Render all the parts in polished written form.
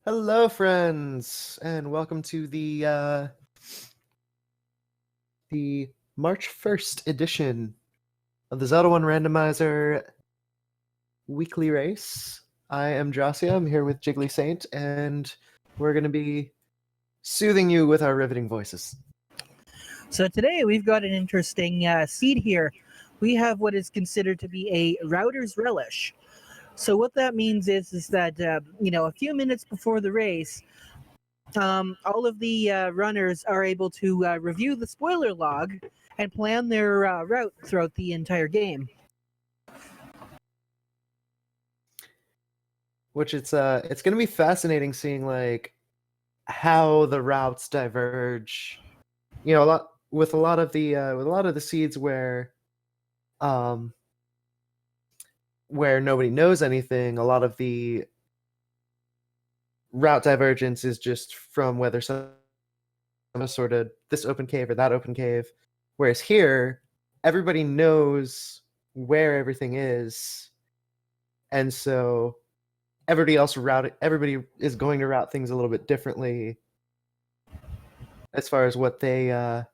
Hello, friends, and welcome to the March 1st edition of the Zelda 1 Randomizer weekly race. I am Josia. I'm here with Jiggly Saint, and we're going to be soothing you with our riveting voices. So today we've got an interesting seed here. We have what is considered to be a router's relish. So what that means is that a few minutes before the race, all of the runners are able to review the spoiler log and plan their route throughout the entire game. Which it's going to be fascinating seeing like how the routes diverge. You know, a lot of the seeds where nobody knows anything, a lot of the route divergence is just from whether some sort of this open cave or that open cave. Whereas here, everybody knows where everything is, and so everybody is going to route things a little bit differently as far as what they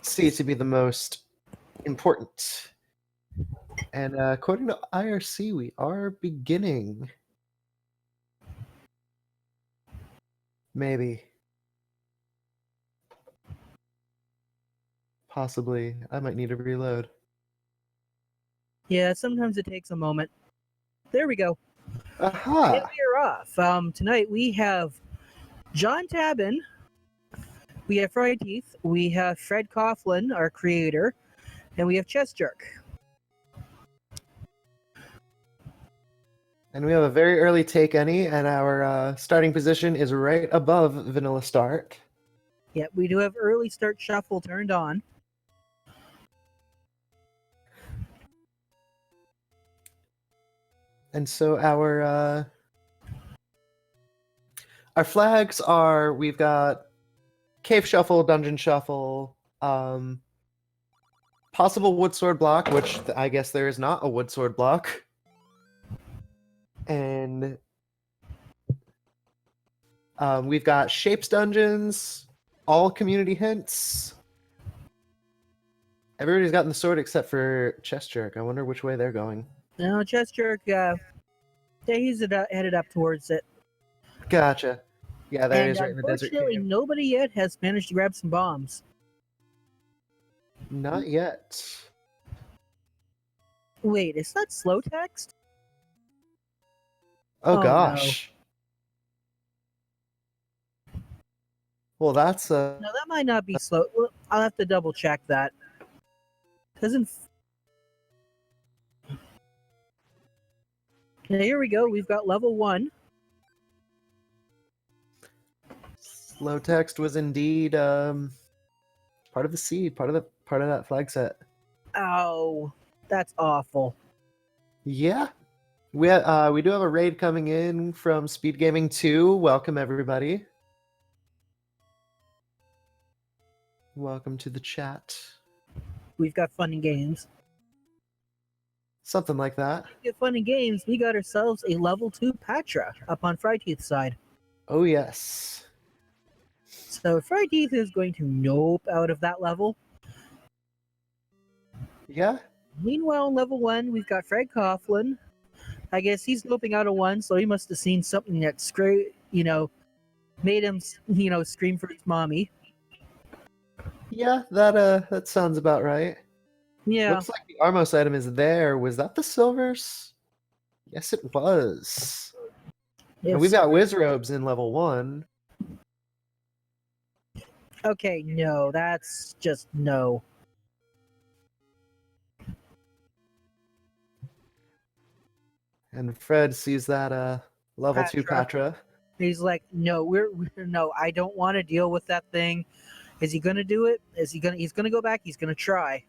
see to be the most important. And according to IRC, we are beginning. Maybe. Possibly. I might need to reload. Yeah, sometimes it takes a moment. There we go. Aha! And we are off. Tonight we have John Tabin, we have Fried Teeth, we have Fred Coughlin, our creator, and we have Chest Jerk. And we have a very early take any, and our starting position is right above Vanilla Start. Yeah, we do have early start shuffle turned on. And so our flags are, we've got Cave Shuffle, Dungeon Shuffle, possible Wood Sword block, which I guess there is not a Wood Sword block. And we've got Shapes Dungeons, all community hints. Everybody's gotten the sword except for Chest Jerk. I wonder which way they're going. No, Chest Jerk, he's headed up towards it. Gotcha. Yeah, there And is right in the desert unfortunately, cave. nobody yet has managed to grab some bombs. Not yet. Wait, is that slow text? Oh Oh, gosh. No. Well, that's No, that might not be slow. Well, I'll have to double check that. Doesn't. Now, here we go. We've got level 1. slow text was indeed part of the seed, part of that flag set. Oh, that's awful. Yeah. We do have a raid coming in from Speed Gaming 2. Welcome everybody. Welcome to the chat. We've got fun and games. Something like that. Speaking of fun and games, we got ourselves a level 2 Patra up on Fried Teeth's side. Oh yes. So Fried Teeth is going to nope out of that level. Yeah. Meanwhile, in level 1, we've got Fred Coughlin. I guess he's noping out of 1, so he must have seen something that made him, scream for his mommy. Yeah, that sounds about right. Yeah. Looks like the Armos item is there. Was that the silvers? Yes, it was. And we've got Wiz Robes in level 1. Okay, no, that's just no. And Fred sees that level 2 Patra. He's like, no, no, I don't want to deal with that thing. Is he gonna do it? He's gonna go back, he's gonna try.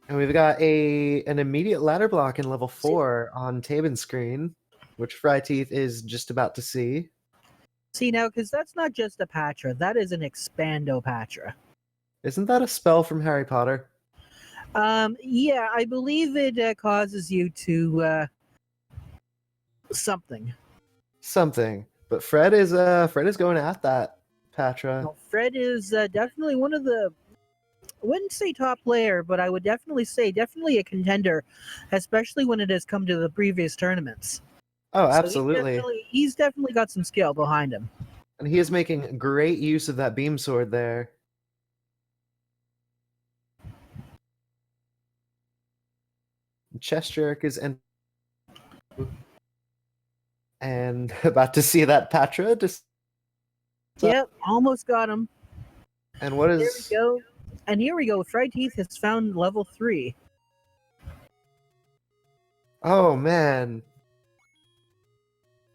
And we've got an immediate ladder block in level 4 on Tabin's screen, which Fry Teeth is just about to see. See now, because that's not just a Patra, that is an Expando Patra. Isn't that a spell from Harry Potter? Yeah, I believe it causes you to something. something. But Fred is going at that Patra. Well, Fred is definitely one of the, I wouldn't say top player, but I would definitely say definitely a contender, especially when it has come to the previous tournaments. Oh, So absolutely. he's definitely got some skill behind him. And he is making great use of that beam sword there. Chest jerk is and about to see that Patra. Yep, almost got him. And what There we is? go. And here we go. Fried Teeth has found level 3. Oh man!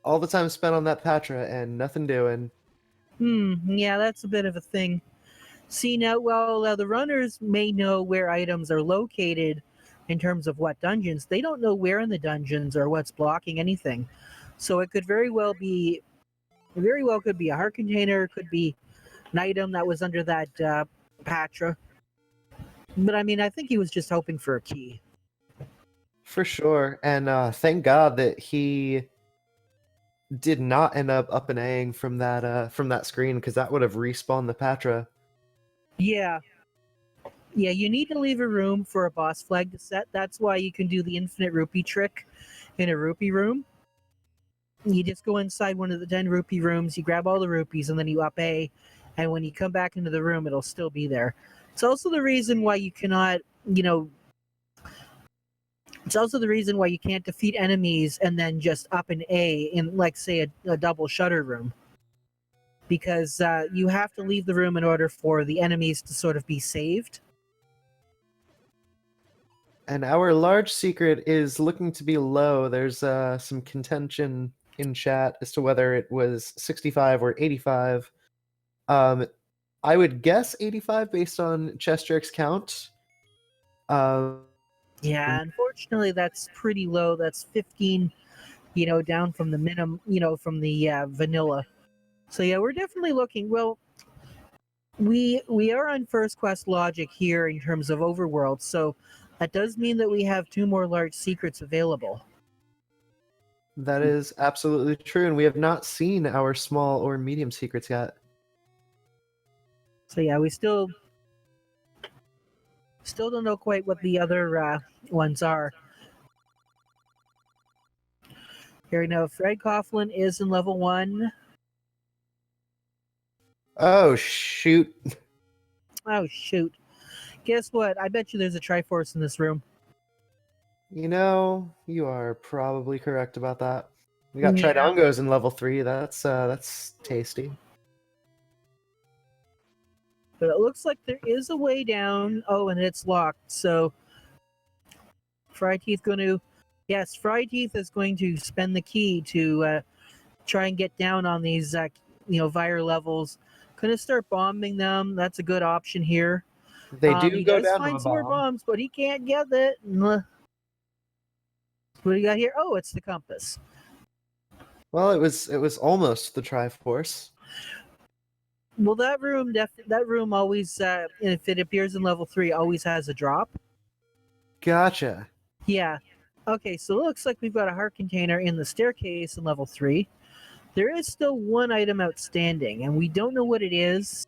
All the time spent on that Patra and nothing doing. Yeah, that's a bit of a thing. See, now, well, the runners may know where items are located in terms of what dungeons. They don't know where in the dungeons or what's blocking anything. So it could very well could be a heart container, could be an item that was under that Patra. But I mean, I think he was just hoping for a key. For sure. And thank God that he did not end up and A-ing from that screen, because that would have respawned the Patra. Yeah. Yeah, you need to leave a room for a boss flag to set. That's why you can do the infinite rupee trick in a rupee room. You just go inside one of the 10 rupee rooms, you grab all the rupees, and then you up A, and when you come back into the room, it'll still be there. It's also the reason why you cannot, it's also the reason why you can't defeat enemies and then just up an A in, like, say, a double shutter room. Because you have to leave the room in order for the enemies to sort of be saved. And our large secret is looking to be low. There's some contention in chat as to whether it was 65 or 85. I would guess 85 based on Chest Jerk's count. Yeah, unfortunately, that's pretty low. That's 15, down from the minimum, from the vanilla. So yeah, we're definitely looking. Well, we are on first quest logic here in terms of overworld, so that does mean that we have 2 more large secrets available. That is absolutely true, and we have not seen our small or medium secrets yet. So yeah, we still don't know quite what the other ones are. Here we know Fred Coughlin is in level 1. Oh, shoot. Oh, shoot. Guess what? I bet you there's a Triforce in this room. You are probably correct about that. We got Yeah. Tridongos in level 3. That's tasty. But it looks like there is a way down. Oh, and it's locked. So Fried Teeth Fried Teeth is going to spend the key to try and get down on these, Vire levels. Gonna start bombing them. That's a good option here. They do He go does down to find a some more bomb. bombs, but he can't get it. What do you got here? Oh, it's the compass. Well, it was almost the Triforce. Well, that room always, if it appears in level 3, always has a drop. Gotcha. Yeah. Okay, so it looks like we've got a heart container in the staircase in level 3. There is still one item outstanding, and we don't know what it is.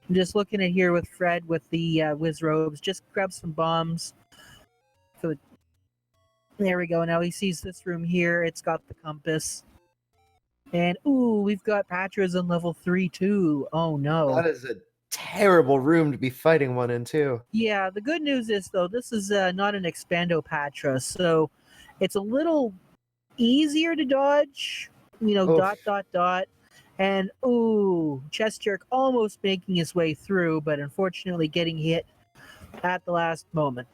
I'm just looking at here with Fred with the whiz robes. Just grab some bombs. There we go. Now he sees this room here. It's got the compass. And, ooh, we've got Patras in level 3, too. Oh, no. That is a terrible room to be fighting one in, too. Yeah, the good news is, though, this is not an Expando Patra, so it's a little easier to dodge. Oof. Dot. And, ooh, Chest Jerk almost making his way through, but unfortunately getting hit at the last moment.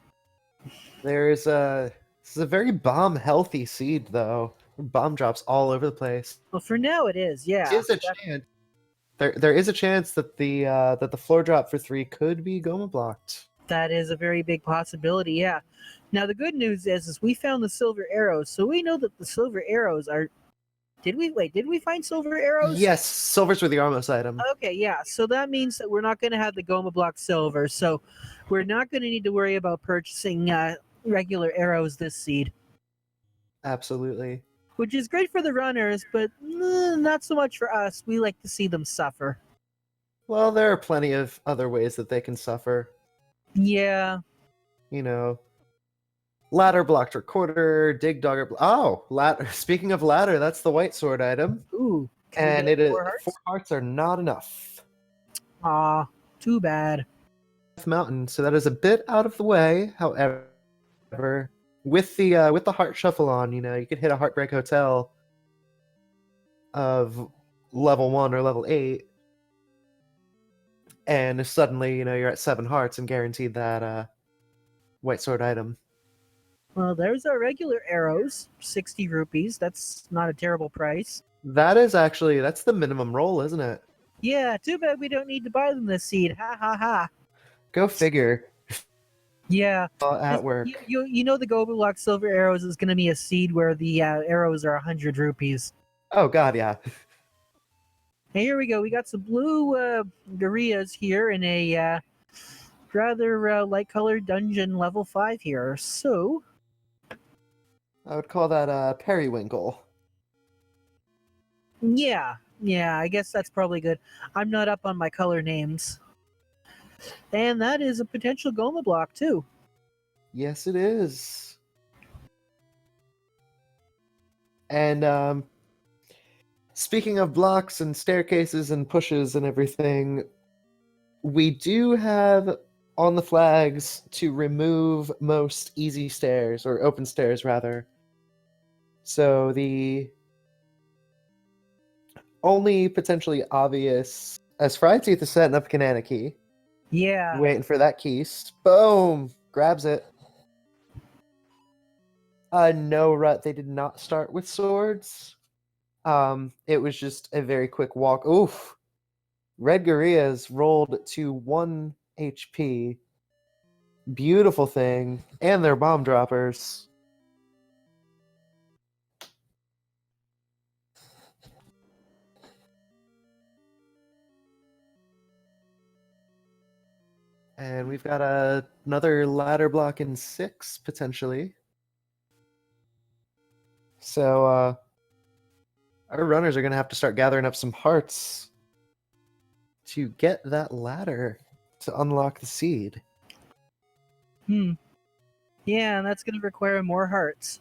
This is a very bomb healthy seed, though. Bomb drops all over the place. Well, for now it is, yeah. There is a chance. There is a chance that the floor drop for 3 could be Goma blocked. That is a very big possibility, yeah. Now the good news is we found the silver arrows, so we know that the silver arrows are. Did we find silver arrows? Yes, silver's with the Armos item. Okay, yeah. So that means that we're not going to have the Goma block silver, so we're not going to need to worry about purchasing regular arrows this seed. Absolutely. which is great for the runners, but not so much for us. We like to see them suffer. Well, there are plenty of other ways that they can suffer. Yeah. You know, ladder blocked recorder, dig dogger. Oh, ladder. Speaking of ladder, that's the white sword item, Ooh. Can we and get it is 4 4 hearts? hearts are not enough. Aw, too bad. Mountain, so that is a bit out of the way. However, with the heart shuffle on, you could hit a Heartbreak Hotel of level 1 or level 8, and suddenly you're at 7 hearts and guaranteed that white sword item. Well, there's our regular arrows, 60 rupees. That's not a terrible price. That's the minimum roll, isn't it? Yeah, too bad we don't need to buy them this seed. Ha ha ha. Go figure. Yeah. At work. You know the Goldilocks Silver Arrows is going to be a seed where the arrows are 100 rupees. Oh god, yeah. Hey, here we go. We got some blue gorillas here in a rather light-colored dungeon level 5 here. So, I would call that periwinkle. yeah, I guess that's probably good. I'm not up on my color names. And that is a potential Goma block, too. Yes, it is. And speaking of blocks and staircases and pushes and everything, we do have on the flags to remove most easy stairs, or open stairs rather. So the only potentially obvious, as Fried Teeth is setting up Kananaki, Yeah. waiting for that keys. Boom! Grabs it. No, Rut, they did not start with swords. It was just a very quick walk. Oof! Red Gorillas rolled to 1 HP. Beautiful thing. And they're bomb droppers. And we've got another ladder block in 6, potentially. So, our runners are going to have to start gathering up some hearts to get that ladder to unlock the seed. Yeah, and that's going to require more hearts.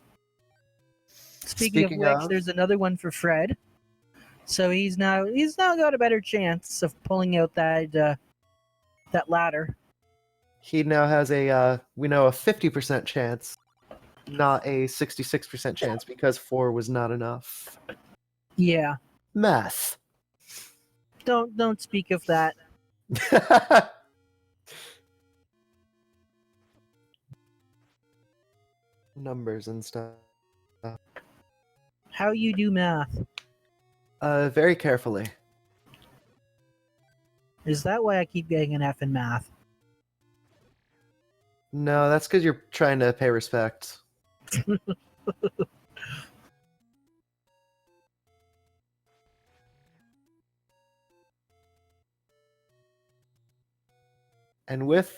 Speaking of which, there's another one for Fred. So he's now got a better chance of pulling out that ladder. He now has a 50% chance, not a 66% chance, because 4 was not enough. Yeah. Math. Don't speak of that. Numbers and stuff. How you do math? Very carefully. Is that why I keep getting an F in math? No, that's because you're trying to pay respect. And with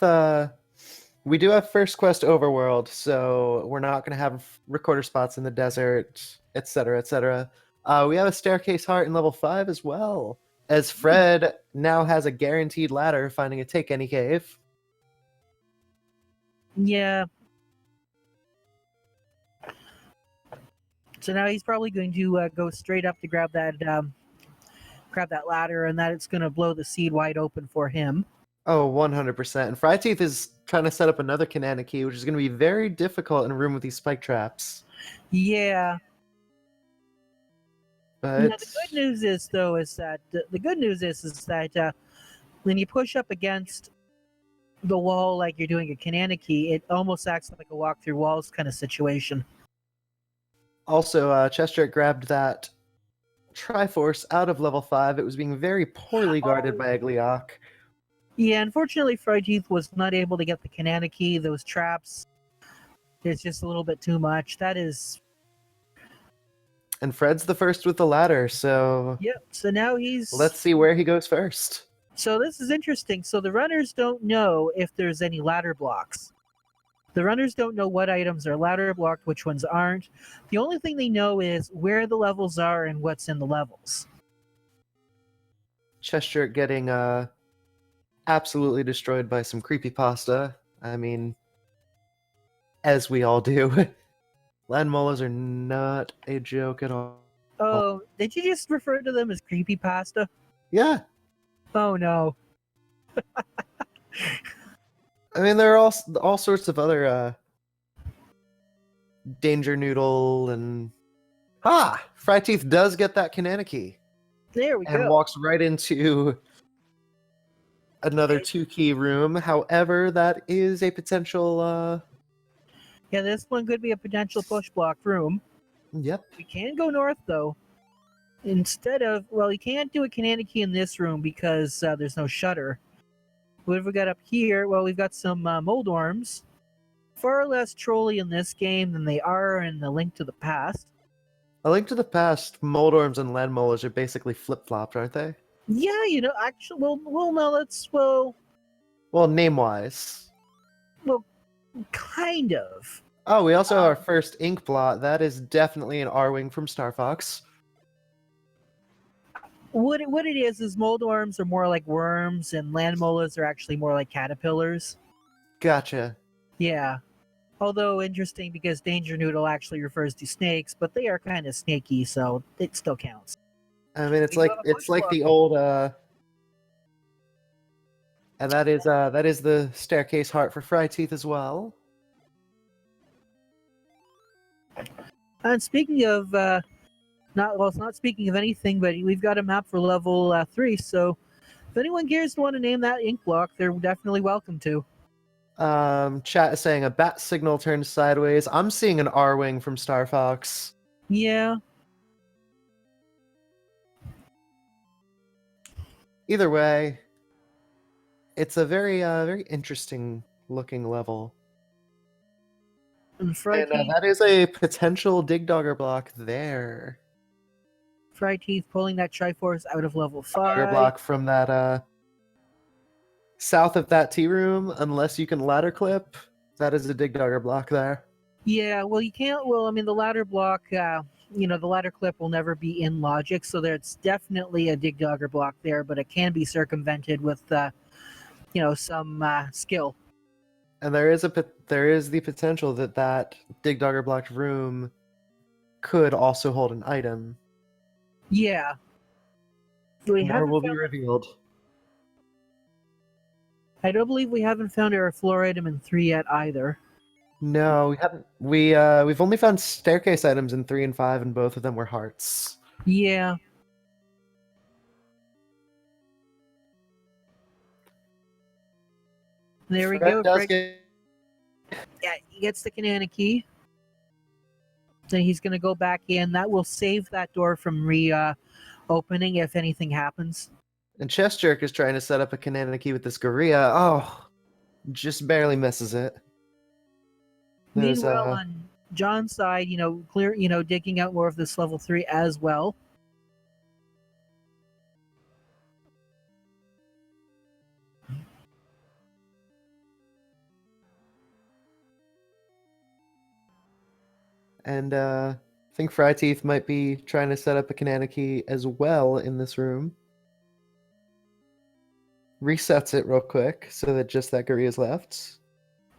we do have first quest overworld, so we're not going to have recorder spots in the desert, etc., etc. We have a staircase heart in level 5 as well, as Fred now has a guaranteed ladder finding a take any cave. Yeah. So now he's probably going to go straight up to grab that ladder, and that it's going to blow the seed wide open for him. Oh, 100%. And Fried Teeth is trying to set up another Kananaki, which is going to be very difficult in a room with these spike traps. Yeah. But Now, the good news is, though, is that when you push up against the wall like you're doing a Kananaki, it almost acts like a walk through walls kind of situation. Also, Chester grabbed that Triforce out of level 5. It was being very poorly guarded by Agliok. Yeah, unfortunately, Fried Teeth was not able to get the Kananaki. Those traps, it's just a little bit too much. That is... And Fred's the first with the ladder, so... Yep, so now he's... Let's see where he goes first. So this is interesting. So the runners don't know if there's any ladder blocks. The runners don't know what items are ladder blocked, which ones aren't. The only thing they know is where the levels are and what's in the levels. Chester getting absolutely destroyed by some creepypasta. I mean, as we all do. Land molars are not a joke at all. Oh, did you just refer to them as creepypasta? Yeah, Oh no. I mean there are all sorts of other danger noodle and Fry Teeth does get that Kanana key There we and go. walks right into another 2-key room. However, that is a potential. Yeah, this one could be a potential push block room. Yep. We can go north though. Instead of, well, you can't do a Kanana key in this room because there's no shutter. What have we got up here? Well, we've got some mold worms. Far less trolly in this game than they are in The Link to the Past. A Link to the Past, Moldorms and land molars are basically flip-flopped, aren't they? Yeah, actually, well, no, Well, name-wise. kind of. Oh, we also have our first ink blot. That is definitely an R-Wing from Star Fox. What it is mold worms are more like worms, and land molas are actually more like caterpillars. Gotcha. Yeah. Although interesting because Danger Noodle actually refers to snakes, but they are kind of snaky, so it still counts. I mean, it's We like got a push the block. old and that is the staircase heart for Fry Teeth as well. And speaking of it's not speaking of anything, but we've got a map for level 3. So if anyone cares to want to name that ink block, they're definitely welcome to. Chat is saying a bat signal turned sideways. I'm seeing an R-Wing from Star Fox. Yeah. Either way, it's a very interesting looking level. And Fry Teeth, that is a potential Dig Dogger block there. Fry Teeth pulling that Triforce out of level 5. Dogger block from that south of that tea room, unless you can ladder clip. That is a Dig Dogger block there. Yeah, well, you can't. Well, I mean, the ladder block, the ladder clip will never be in logic, so there's definitely a Dig Dogger block there, but it can be circumvented with, some skill. And there is the potential that Dig Dogger blocked room could also hold an item. Yeah. More will be revealed. I don't believe we haven't found our floor item in 3 yet either. No, we haven't. We've only found staircase items in 3 and 5, and both of them were hearts. Yeah. There we go. Yeah, he gets the Kanana key. Then he's going to go back in. That will save that door from opening if anything happens. And Chest Jerk is trying to set up a Kanana key with this Gorilla. Oh, just barely misses it. Meanwhile, on John's side, digging out more of this level 3 as well. And I think Fry Teeth might be trying to set up a Kanana key as well in this room. Resets it real quick so that just that Gorilla is left.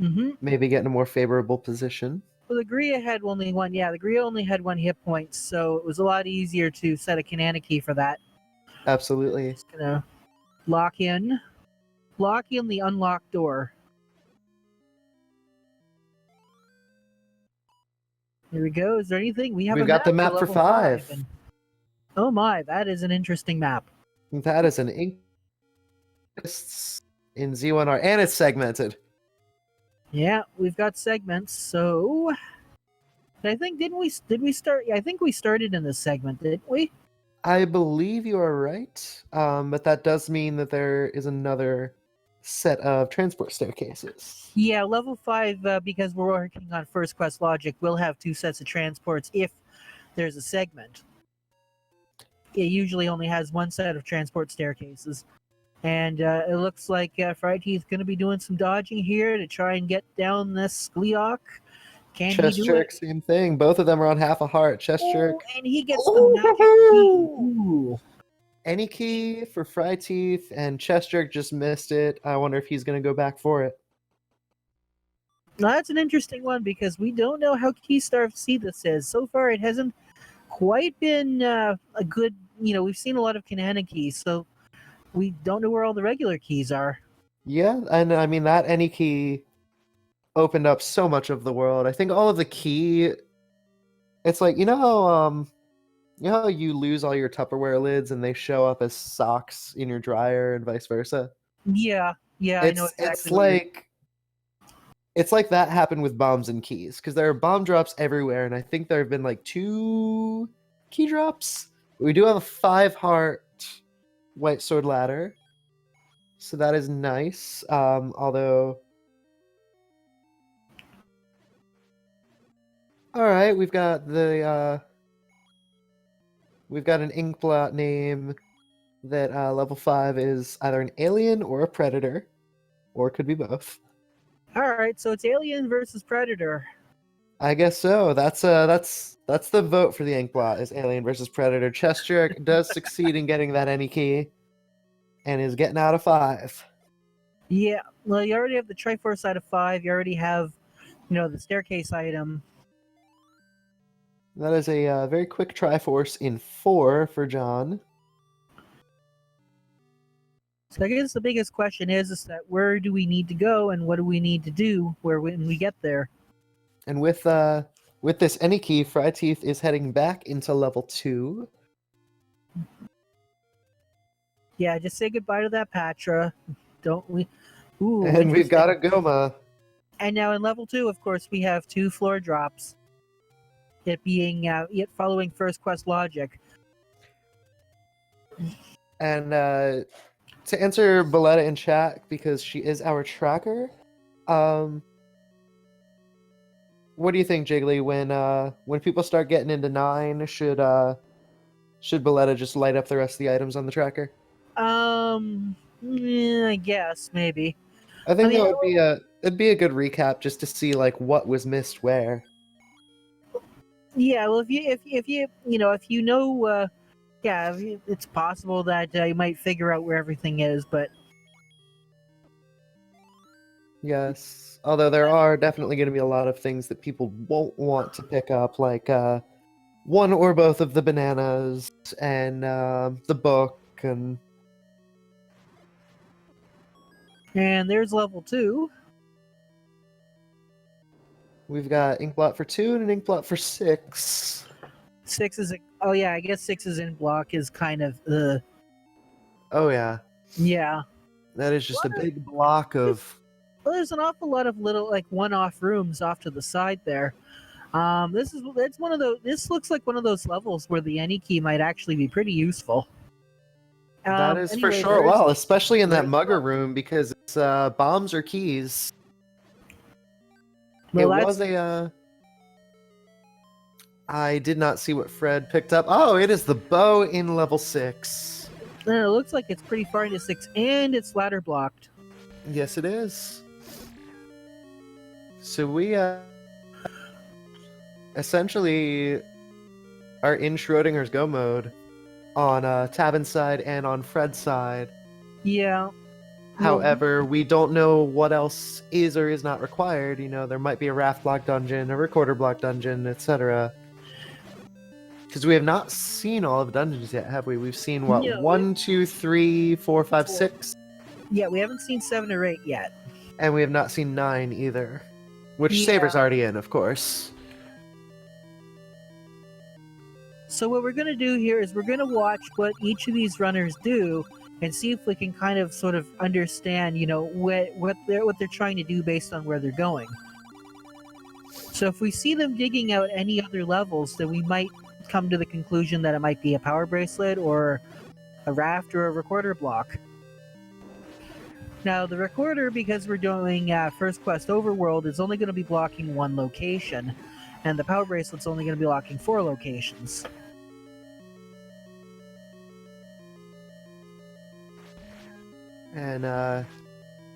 Mm-hmm. Maybe get in a more favorable position. Well, the Gria had only one. Yeah, the Gria only had 1 hit point, so it was a lot easier to set a Kanana key for that. Absolutely. Just gonna lock in the unlocked door. Here we go. Is there anything? We've got the map for level 5. And, oh my, that is an interesting map. That is an ink in Z1R, and it's segmented. Yeah, we've got segments. So, I think did we start? I think we started in this segment, didn't we? I believe you are right, but that does mean that there is another set of transport staircases. Yeah, level 5, because we're working on First Quest logic, we'll have 2 sets of transports if there's a segment. It usually only has 1 set of transport staircases. And it looks like Frighthe's going to be doing some dodging here to try and get down this Skleok. Can he Chest do it? jerk, same thing. Both of them are on half a heart. Chest Oh, jerk. and he gets the magic key. Ooh! Ooh. Any key for Fry Teeth, and Chest jerk just missed it. I wonder if he's going to go back for it. Now, that's an interesting one because we don't know how Keystar C this is. So far, it hasn't quite been a good. We've seen a lot of Kanana keys, so we don't know where all the regular keys are. Yeah, and I mean that any key opened up so much of the world. I think all of the key. It's like you know how you lose all your Tupperware lids and they show up as socks in your dryer and vice versa. Yeah, I know It's exactly what you're. like that happened with bombs and keys because there are bomb drops everywhere, and I think there have been like 2 key drops. We do have a 5-heart white sword ladder, so that is nice. Although, all right, we've got an inkblot name that level 5 is either an alien or a predator, or it could be both. All right, so it's Alien versus Predator. I guess so. That's the vote for the inkblot is alien versus predator. Chest jerk does succeed in getting that any key, and is getting out of 5. Yeah, well, you already have the Triforce out of 5. You already have, the staircase item. That is a very quick Triforce in 4 for John. So I guess the biggest question is that where do we need to go and what do we need to do when we get there? And with this any key, Fry Teeth is heading back into level 2. Yeah, just say goodbye to that Patra. Don't we? Ooh, And we've got a interesting. Goma. And now in level 2, of course, we have 2 floor drops. It being it following first quest logic. And to answer Boletta in chat, because she is our tracker, what do you think, Jiggly? When people start getting into 9, should Boletta just light up the rest of the items on the tracker? I guess maybe. I think I mean, that it'd be a good recap just to see like what was missed where. yeah. Well, if you know, yeah, it's possible that you might figure out where everything is, but Yes. Although there are definitely going to be a lot of things that people won't want to pick up, like one or both of the bananas and the book and there's level 2. we've got inkblot for 2 and an inkblot for 6. 6 is oh yeah, I guess 6 is in block is kind of Oh yeah, yeah. that is just a big block of. Well, there's an awful lot of little like one-off rooms off to the side there. It's one of those. This looks like one of those levels where the any key might actually be pretty useful. That is for Anyway, sure. Well, especially in that there's- mugger room because it's bombs or keys. well, It that's was a. I did not see what Fred picked up. Oh, it is the bow in level 6. it looks like it's pretty far into 6, and it's ladder blocked. Yes, it is. So we essentially are in Schrodinger's Go mode on Tabin's side and on Fred's side. Yeah. However, we don't know what else is or is not required. You know, there might be a raft block dungeon, a recorder block dungeon, etc. Because we have not seen all of the dungeons yet, have we? We've seen what? No, 1, 2, 3, 4, 5, 6. Yeah, we haven't seen 7 or 8 yet. And we have not seen 9 either. Which Yeah. Saber's already in, of course. So what we're gonna do here is we're gonna watch what each of these runners do and see if we can kind of sort of understand, what they're trying to do based on where they're going. So if we see them digging out any other levels, then we might come to the conclusion that it might be a power bracelet or a raft or a recorder block. Now the recorder, because we're doing First Quest Overworld, is only going to be blocking 1 location, and the power bracelet's only going to be blocking 4 locations. And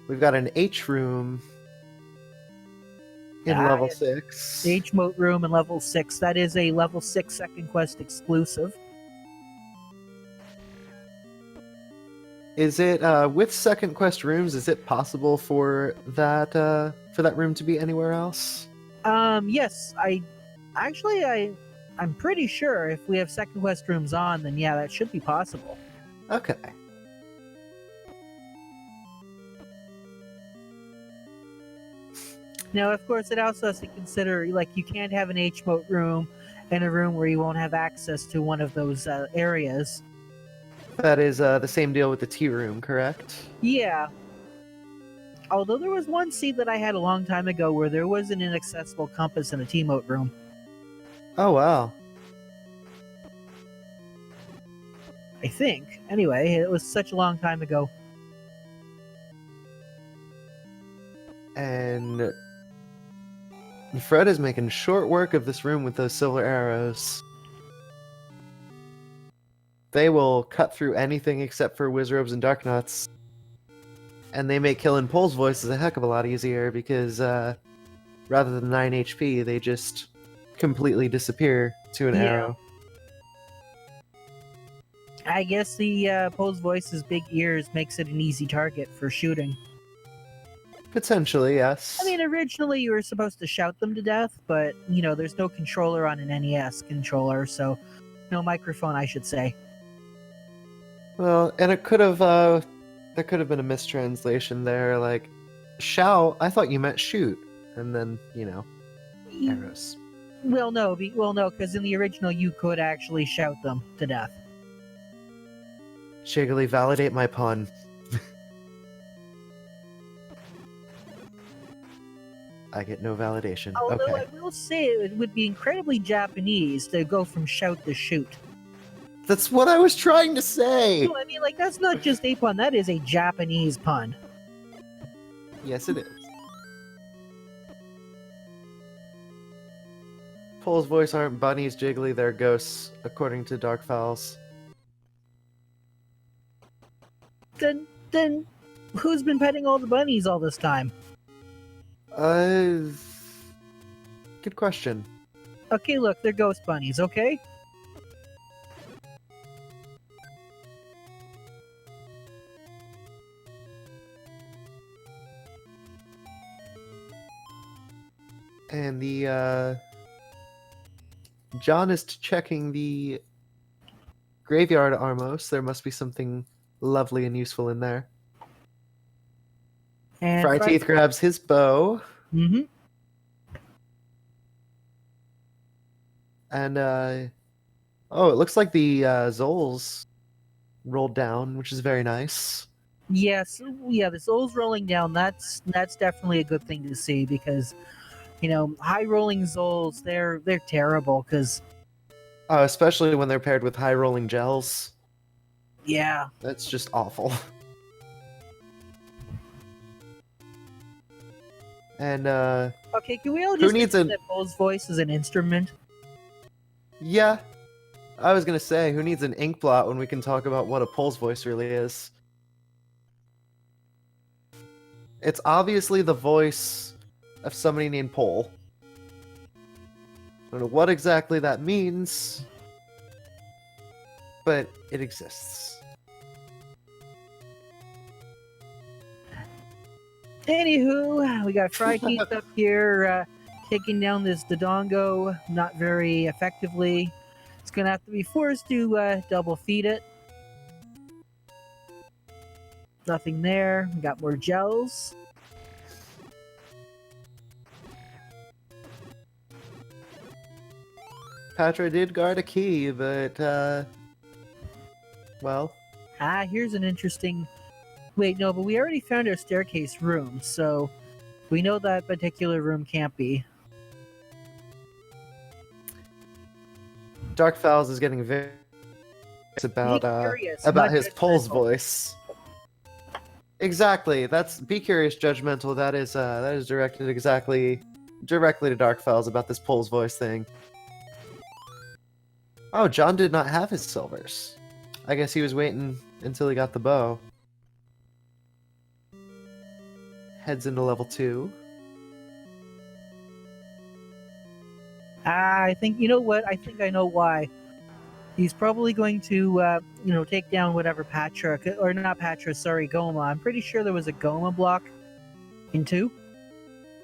we've got an H room in Ah, level yeah. 6. The H-Mote room in level 6. That is a level 6 second quest exclusive. Is it with second quest rooms? Is it possible for that room to be anywhere else? Yes, I'm pretty sure if we have second quest rooms on, then yeah, that should be possible. Okay. Now, of course, it also has to consider, like, you can't have an H-Mote room in a room where you won't have access to one of those areas. That is the same deal with the T room, correct? Yeah. Although there was one seed that I had a long time ago where there was an inaccessible compass in a T-Mote room. Oh wow. I think. Anyway, it was such a long time ago. And Fred is making short work of this room with those silver arrows. They will cut through anything except for Wizrobes and Dark Nuts. And they make killing Pole's voices a heck of a lot easier because rather than 9 HP, they just completely disappear to an Yeah. arrow. I guess the Poe's voice's big ears makes it an easy target for shooting. Potentially, yes. I mean, originally you were supposed to shout them to death, but, you know, there's no controller on an NES controller, so no microphone, I should say. Well, and it could have, there could have been a mistranslation there, like, shout, I thought you meant shoot, and then, you know, arrows. Well, no, because in the original you could actually shout them to death. Shiggly, validate my pun. I get no validation. Although Okay. I will say it would be incredibly Japanese to go from shout to shoot. That's what I was trying to say! No, I mean, like, that's not just a pun, that is a Japanese pun. Yes, it is. Pole's voice aren't bunnies, Jiggly, they're ghosts, according to Dark Fowls. Then who's been petting all the bunnies all this time? Good question. Okay, look, they're ghost bunnies, okay? And the, John is checking the graveyard Armos. There must be something lovely and useful in there. And Fryteeth grabs his bow. Mm-hmm. And, oh, it looks like the, Zols rolled down, which is very nice. Yes, yeah, the Zols rolling down, that's definitely a good thing to see because, you know, high rolling Zols, they're terrible because... Oh, especially when they're paired with high rolling gels. Yeah. That's just awful. And, Okay, can we all Who just needs admit a- that Poe's voice is an instrument? yeah. I was gonna say, who needs an ink blot when we can talk about what a Pole's voice really is? It's obviously the voice of somebody named Pole. I don't know what exactly that means, but it exists. Anywho, we got Fryteeth up here taking down this Dodongo not very effectively. It's going to have to be forced to double feed it. Nothing there. We got more gels. Patra did guard a key, but, well, Here's an interesting... Wait, no, but we already found our staircase room, so we know that particular room can't be. Dark Fowls is getting very about curious, about not his Pole's judgmental. voice. Exactly. That's be curious, judgmental. That is directed directly to Dark Fowls about this Pole's voice thing. Oh, John did not have his silvers. I guess he was waiting until he got the bow. heads into level 2. I think, you know what? I think I know why. He's probably going to, take down whatever Patra, or not Patra, sorry, Goma. I'm pretty sure there was a Goma block in 2.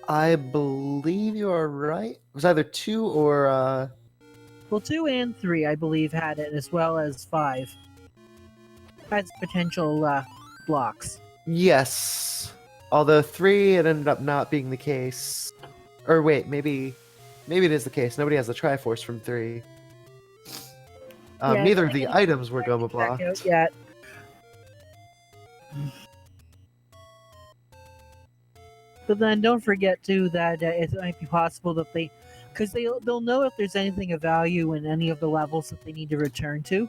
I believe you are right. It was either 2 or Well, 2 and 3, I believe, had it, as well as 5. As potential blocks. yes. Although 3, it ended up not being the case. Or wait, maybe it is the case. Nobody has the Triforce from 3. Yeah, Neither I of the can't items were check Goma it out blocked. yet. But then don't forget too that it might be possible that because they'll know if there's anything of value in any of the levels that they need to return to.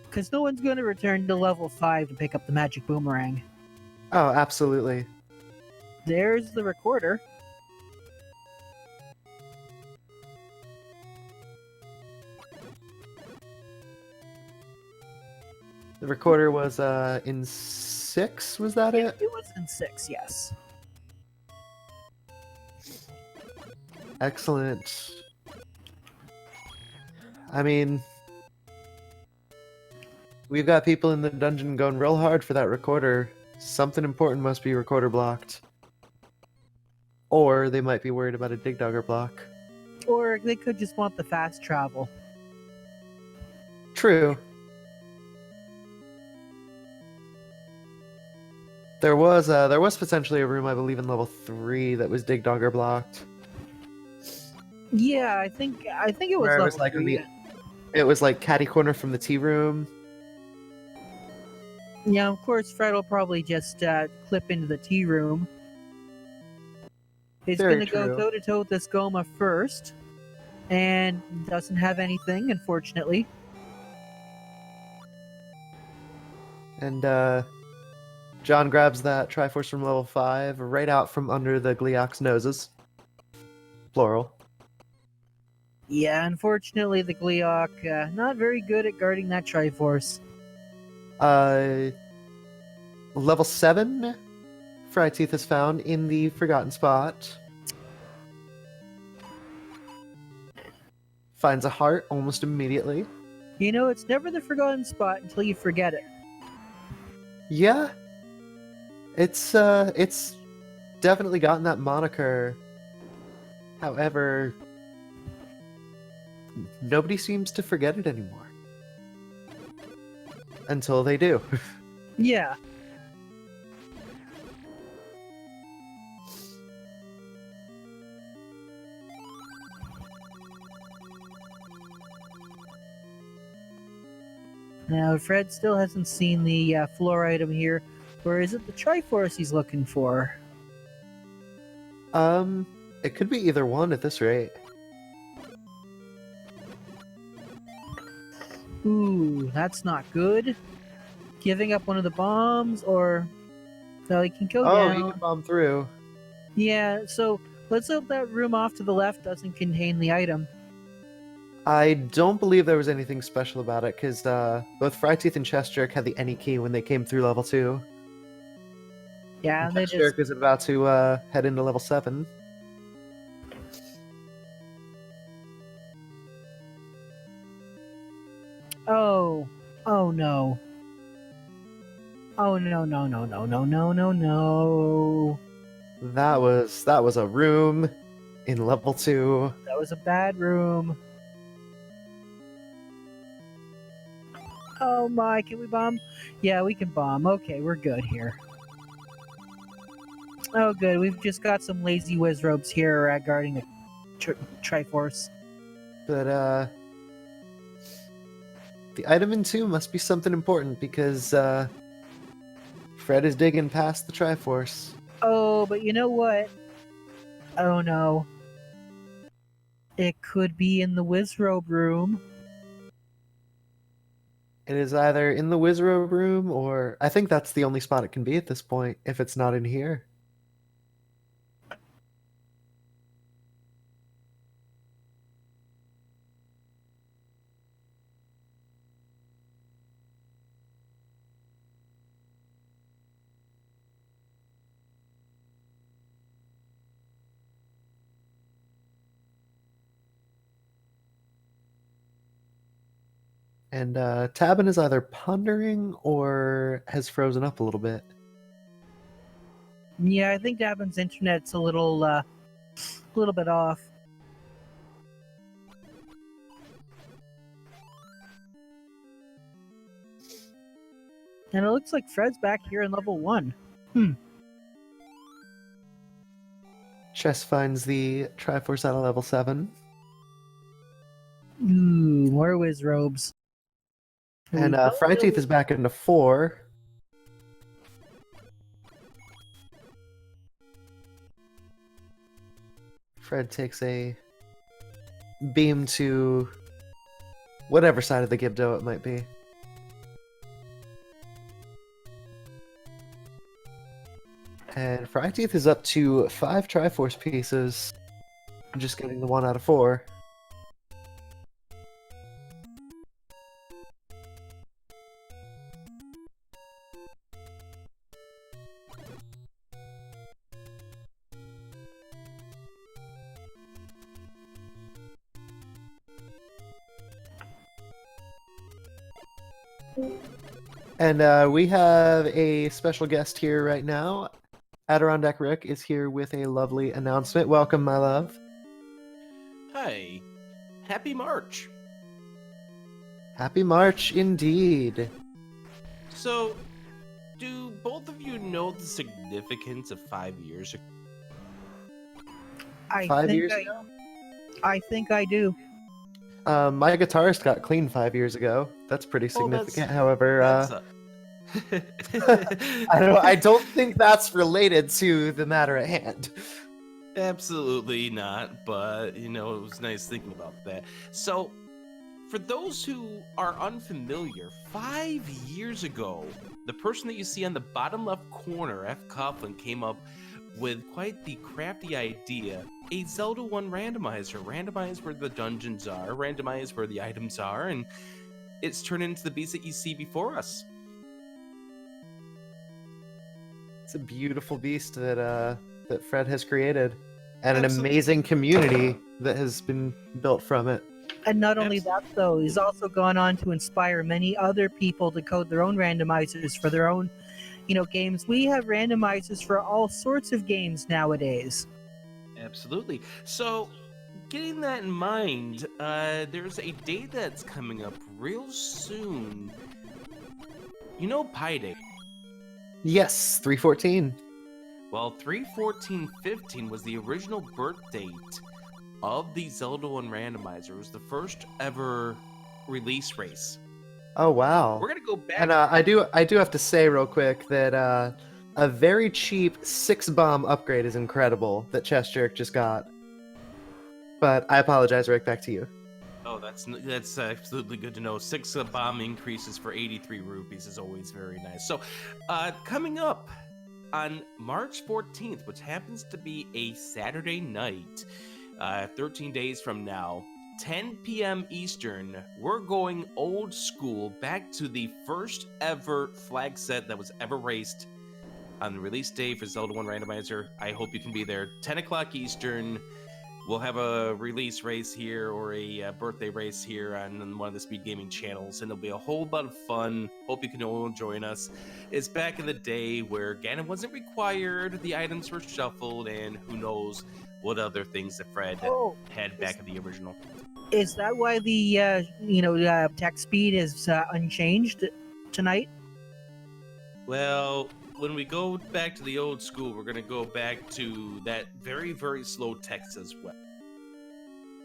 Because no one's going to return to level 5 to pick up the magic boomerang. Oh, absolutely. There's the recorder. The recorder was in 6, was that Yeah, it? it was in 6, yes. Excellent. I mean, we've got people in the dungeon going real hard for that recorder. Something important must be recorder blocked. Or they might be worried about a Dig Dogger block. Or they could just want the fast travel. True. There was potentially a room, I believe, in level 3 that was Dig Dogger blocked. Yeah, I think it was Where it level was like 3. it was like catty corner from the tea room. Yeah, of course, Fred will probably just clip into the tea room. He's Very going to go true. toe-to-toe with this Goma first. And doesn't have anything, unfortunately. And John grabs that Triforce from level 5 right out from under the Gleok's noses. Plural. Yeah, unfortunately, the Gleok not very good at guarding that Triforce. Level 7, Fryteeth is found in the Forgotten Spot. Finds a heart almost immediately. You know, it's never the forgotten spot until you forget it. Yeah. It's definitely gotten that moniker. However, nobody seems to forget it anymore. Until they do. Yeah. Now, Fred still hasn't seen the floor item here. Or is it the Triforce he's looking for? It could be either one at this rate. Ooh, that's not good. Giving up one of the bombs, or... No, he can go Oh, down. you can bomb through. Yeah, so let's hope that room off to the left doesn't contain the item. I don't believe there was anything special about it, because both Fryteeth and Chest Jerk had the any key when they came through level 2. Yeah, And they Chest just... Jerk is about to head into level 7. Oh. Oh no. Oh no, no, no, no, no, no, no, no. That was a room in level 2. That was a bad room. Oh my, can we bomb? Yeah, we can bomb. Okay, we're good here. Oh good, we've just got some lazy Wizrobes here guarding the Triforce. But the item in 2 must be something important, because Fred is digging past the Triforce. Oh, but you know what? Oh no. It could be in the Wizrobe room. It is either in the Wizrobe room, or I think that's the only spot it can be at this point, if it's not in here. And Tabin is either pondering or has frozen up a little bit. Yeah, I think Davin's internet's a little bit off. And it looks like Fred's back here in level 1. Chess finds the Triforce out of level 7. Ooh, more whiz robes. And We don't Fryeteeth know- is back into 4. Fred takes a beam to whatever side of the Gibdo it might be. And Fryeteeth is up to 5 Triforce pieces. Just getting the 1 out of 4. And we have a special guest here right now. Adirondack Rick is here with a lovely announcement. Welcome, my love. Hi. Happy March. Happy March indeed. So, do both of you know the significance of 5 years ago? I 5 think years I, ago? I think I do. My guitarist got clean 5 years ago. That's pretty Well, significant. However, That's I don't think that's related to the matter at hand. Absolutely not, but it was nice thinking about that. So, for those who are unfamiliar, 5 years ago, the person that you see on the bottom left corner, F. Coughlin, came up with quite the crafty idea. A Zelda 1 randomizer. Randomize where the dungeons are, randomize where the items are, and it's turned into the beast that you see before us. It's a beautiful beast that Fred has created, and an Absolutely. amazing community that has been built from it. And not only that, though, he's also gone on to inspire many other people to code their own randomizers for their own, games. We have randomizers for all sorts of games nowadays. Absolutely. So, getting that in mind, there's a day that's coming up real soon. You know Pi Day. Yes, 314. Well, 3/14/15 was the original birth date of the Zelda 1 randomizer. It was the first ever release race. Oh wow! We're gonna go back. And I do have to say real quick that a very cheap 6-bomb upgrade is incredible that Chess Jerk just got. But I apologize, Rick. Back to you. Oh, that's absolutely good to know. 6 bomb increases for 83 rupees is always very nice. So, coming up on March 14th, which happens to be a Saturday night, 13 days from now, 10 p.m. Eastern, we're going old school back to the first ever flag set that was ever raced on the release day for Zelda 1 Randomizer. I hope you can be there. 10 o'clock Eastern. We'll have a release race here or a birthday race here on one of the Speed Gaming channels, and it'll be a whole lot of fun. Hope you can all join us. It's back in the day where Ganon wasn't required, the items were shuffled, and who knows what other things that Fred had back in the original. Is that why the attack speed is unchanged tonight? Well, when we go back to the old school, we're going to go back to that very, very slow text as well.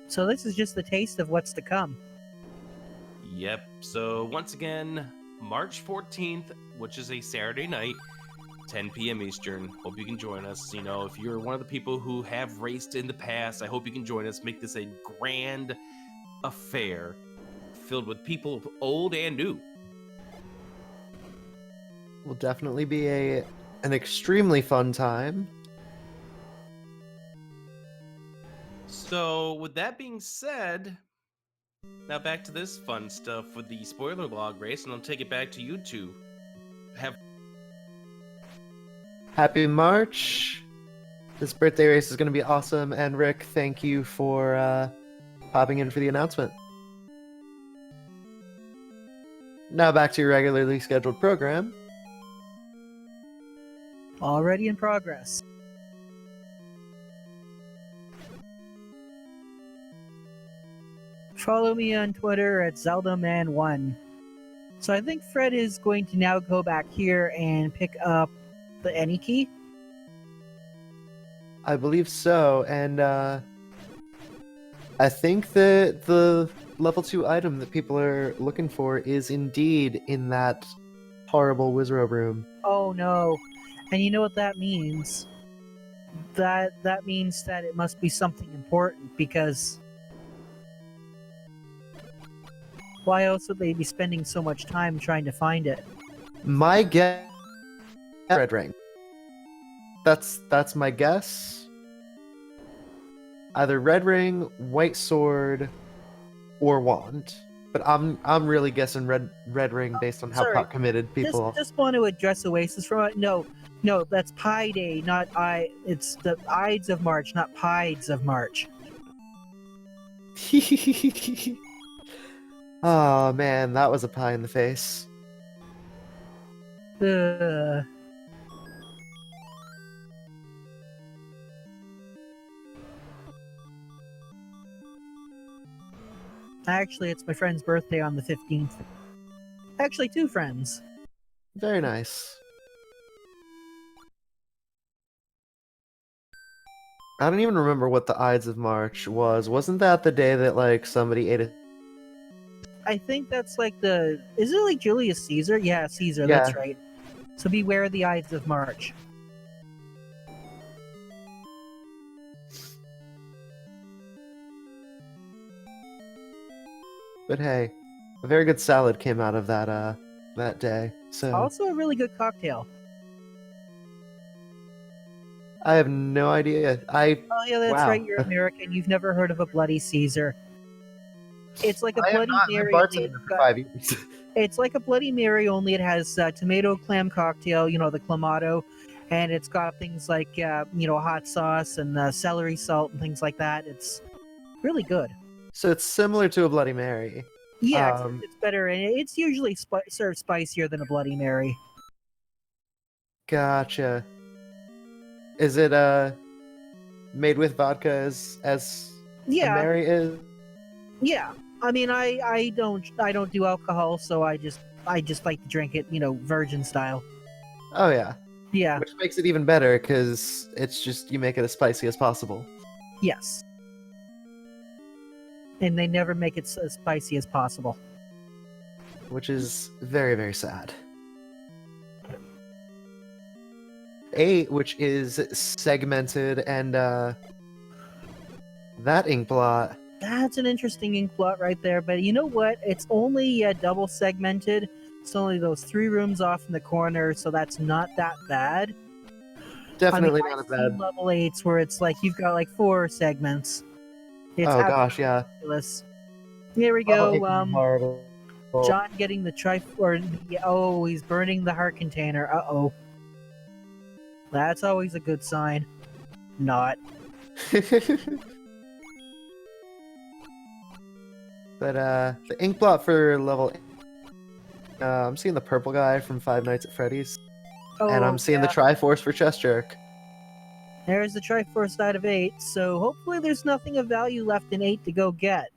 So this is just the taste of what's to come. Yep. So once again, March 14th, which is a Saturday night, 10 p.m. Eastern. Hope you can join us. If you're one of the people who have raced in the past, I hope you can join us. Make this a grand affair filled with people old and new. Will definitely be an extremely fun time. So, with that being said, now back to this fun stuff with the spoiler log race, and I'll take it back to you two. Happy March! This birthday race is going to be awesome, and Rick, thank you for popping in for the announcement. Now back to your regularly scheduled program. Already in progress. Follow me on Twitter at ZeldaMan1. So I think Fred is going to now go back here and pick up the any key. I believe so, and I think that the level 2 item that people are looking for is indeed in that horrible Wizrobe room. Oh no. And you know what that means? That means that it must be something important, because why else would they be spending so much time trying to find it? My guess, red ring. That's my guess. Either red ring, white sword, or wand. But I'm really guessing red ring based on how Sorry, pot committed people are. Just want to address Oasis from no, that's Pi Day, not I. It's the Ides of March, not Pides of March. Oh man, that was a pie in the face. Ugh. Actually, it's my friend's birthday on the 15th. Actually, two friends. Very nice. I don't even remember what the Ides of March was. Wasn't that the day that like somebody ate a... I think that's like the... Is it like Julius Caesar? Yeah, Caesar, Yeah. that's right. So beware the Ides of March. But hey, a very good salad came out of that day. So Also a really good cocktail. I have no idea. Oh yeah, that's wow. right, you're American. You've never heard of a Bloody Caesar. It's like a I have Bloody not. I've Mary. bartended for 5 years. It's like a Bloody Mary, only it has tomato clam cocktail, the clamato, and it's got things like, hot sauce and celery salt and things like that. It's really good. So it's similar to a Bloody Mary. Yeah, except it's better, and it's usually served spicier than a Bloody Mary. Gotcha. Is it made with vodka as a Yeah, Mary is? yeah. I mean, I don't do alcohol, so I just like to drink it, virgin style. Oh yeah. Yeah. Which makes it even better because it's just you make it as spicy as possible. Yes. And they never make it as spicy as possible. Which is very, very sad. 8, which is segmented, and that ink blot. That's an interesting ink blot right there, but you know what? It's only double segmented. It's only those 3 rooms off in the corner, so that's not that bad. Definitely I've not as seen bad. level 8s where it's like you've got like 4 segments. It's Oh gosh, yeah. ridiculous. Here we go. Horrible. John getting the oh, he's burning the heart container. Uh-oh. That's always a good sign. Not. But the ink blot for level 8, I'm seeing the purple guy from Five Nights at Freddy's. Oh, And I'm seeing the Triforce for Chest Jerk. There's the Triforce out of 8, so hopefully there's nothing of value left in 8 to go get.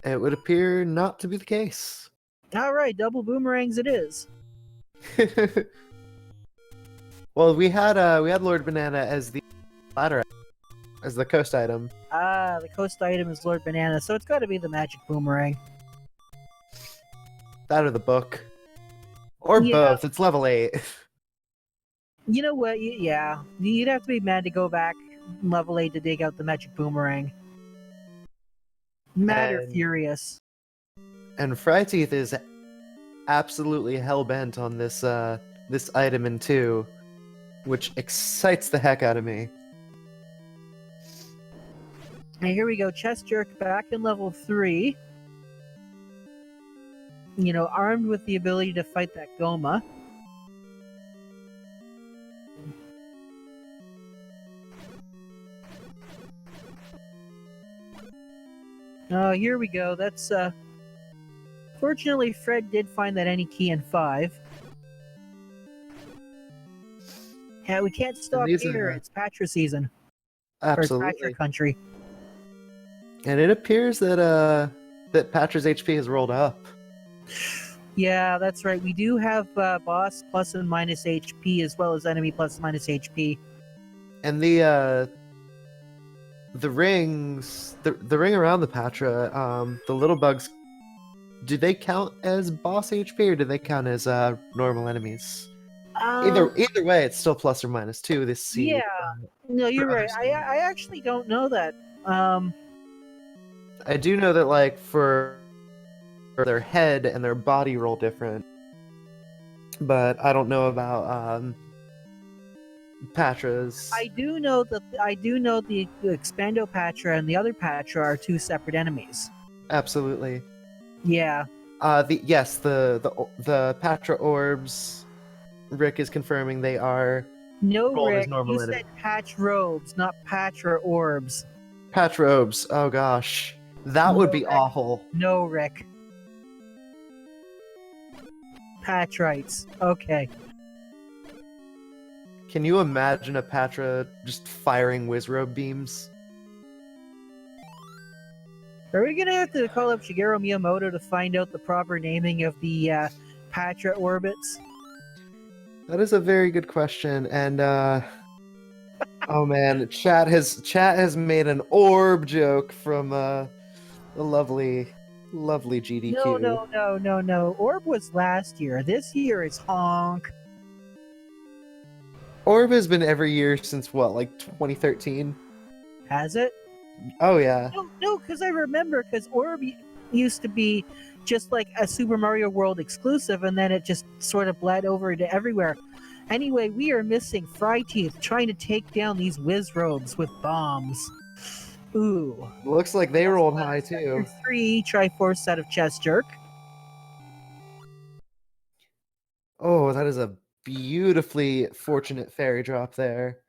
It would appear not to be the case. Alright, double boomerangs it is. Well, we had Lord Banana as the ladder, as the coast item. Ah, the coast item is Lord Banana, so it's got to be the magic boomerang. That or the book. Or both. It's level 8. You know what? Yeah. You'd have to be mad to go back level 8 to dig out the magic boomerang. Mad or furious. And Fryteeth is absolutely hell-bent on this this item in 2, which excites the heck out of me. And here we go, Chest Jerk back in level 3. Armed with the ability to fight that Goma. Oh, here we go. That's fortunately Fred did find that any key in 5. Yeah, we can't stop these here. are It's Patra season. Or it's Patra absolutely. country. And it appears that Patra's HP has rolled up. Yeah, that's right. We do have boss plus and minus HP as well as enemy plus and minus HP. And the rings, the ring around the Patra, the little bugs, do they count as boss HP or do they count as normal enemies? Either way, it's still plus or minus 2 this seed. Yeah. No, you're for right. other I actually don't know that. I do know that like for their head and their body roll different, but I don't know about Patra's. I do know the Expando Patra and the other Patra are 2 separate enemies. Absolutely. Yeah. The Patra orbs. Rick is confirming they are No, rolled as Rick, normal you enemy. said patch robes, not Patra orbs. Patra orbs. Oh gosh, that would be Rick. awful. No, Rick. Patrites. Okay. Can you imagine a Patra just firing Wizrobe beams? Are we gonna have to call up Shigeru Miyamoto to find out the proper naming of the Patra orbits? That is a very good question, and oh man, chat has made an orb joke from the lovely GDQ. No. Orb was last year. This year is honk. Orb has been every year since what, like 2013? Has it? Oh yeah. No, because I remember, because Orb used to be just like a Super Mario World exclusive, and then it just sort of bled over to everywhere. Anyway, we are missing Fryteeth trying to take down these Wizrobes with bombs. Ooh. Looks like they rolled high too. 3, Triforce set of Chest Jerk. Oh, that is a beautifully fortunate fairy drop there.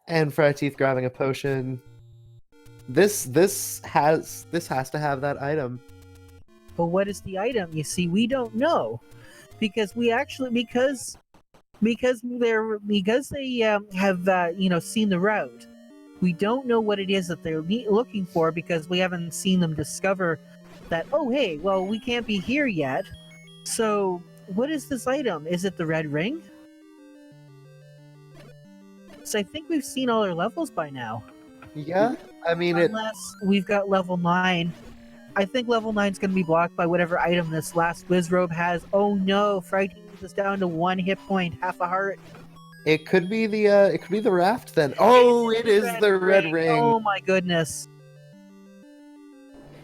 And Fryteeth grabbing a potion. This has to have that item. But what is the item? You see, we don't know, because we actually because they have seen the route. We don't know what it is that they're looking for because we haven't seen them discover that. Oh, hey, well, we can't be here yet. So, what is this item? Is it the red ring? So I think we've seen all our levels by now. Yeah, I mean Unless we've got level 9. I think level 9 is going to be blocked by whatever item this last Wizrobe has. Oh no, Fryteeth is down to 1 hit point, half a heart. It could be the raft then. Oh, it is the red ring. Oh my goodness.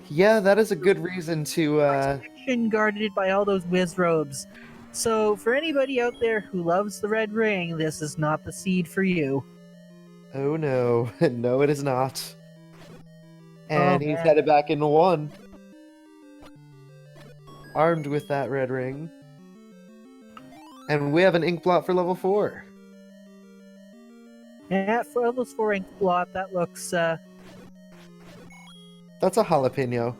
Yeah, that is a good reason to Protection guarded by all those Wizrobes. So for anybody out there who loves the red ring, this is not the seed for you. Oh no. No, it is not. And he's man. headed back into 1. Armed with that red ring. And we have an ink blot for level 4. Yeah, for level 4 ink blot, that looks That's a jalapeno.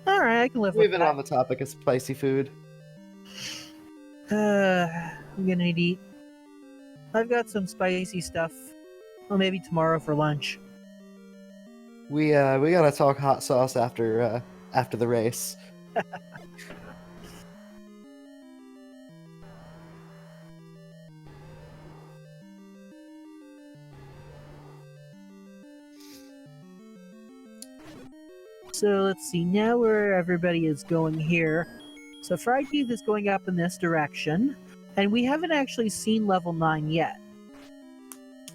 alright, I can live We've with been on the topic of spicy food. that. I'm gonna need to eat. I've got some spicy stuff. Well, maybe tomorrow for lunch. We gotta talk hot sauce after the race. So let's see, now where everybody is going here. So Fryteeth is going up in this direction, and we haven't actually seen level 9 yet.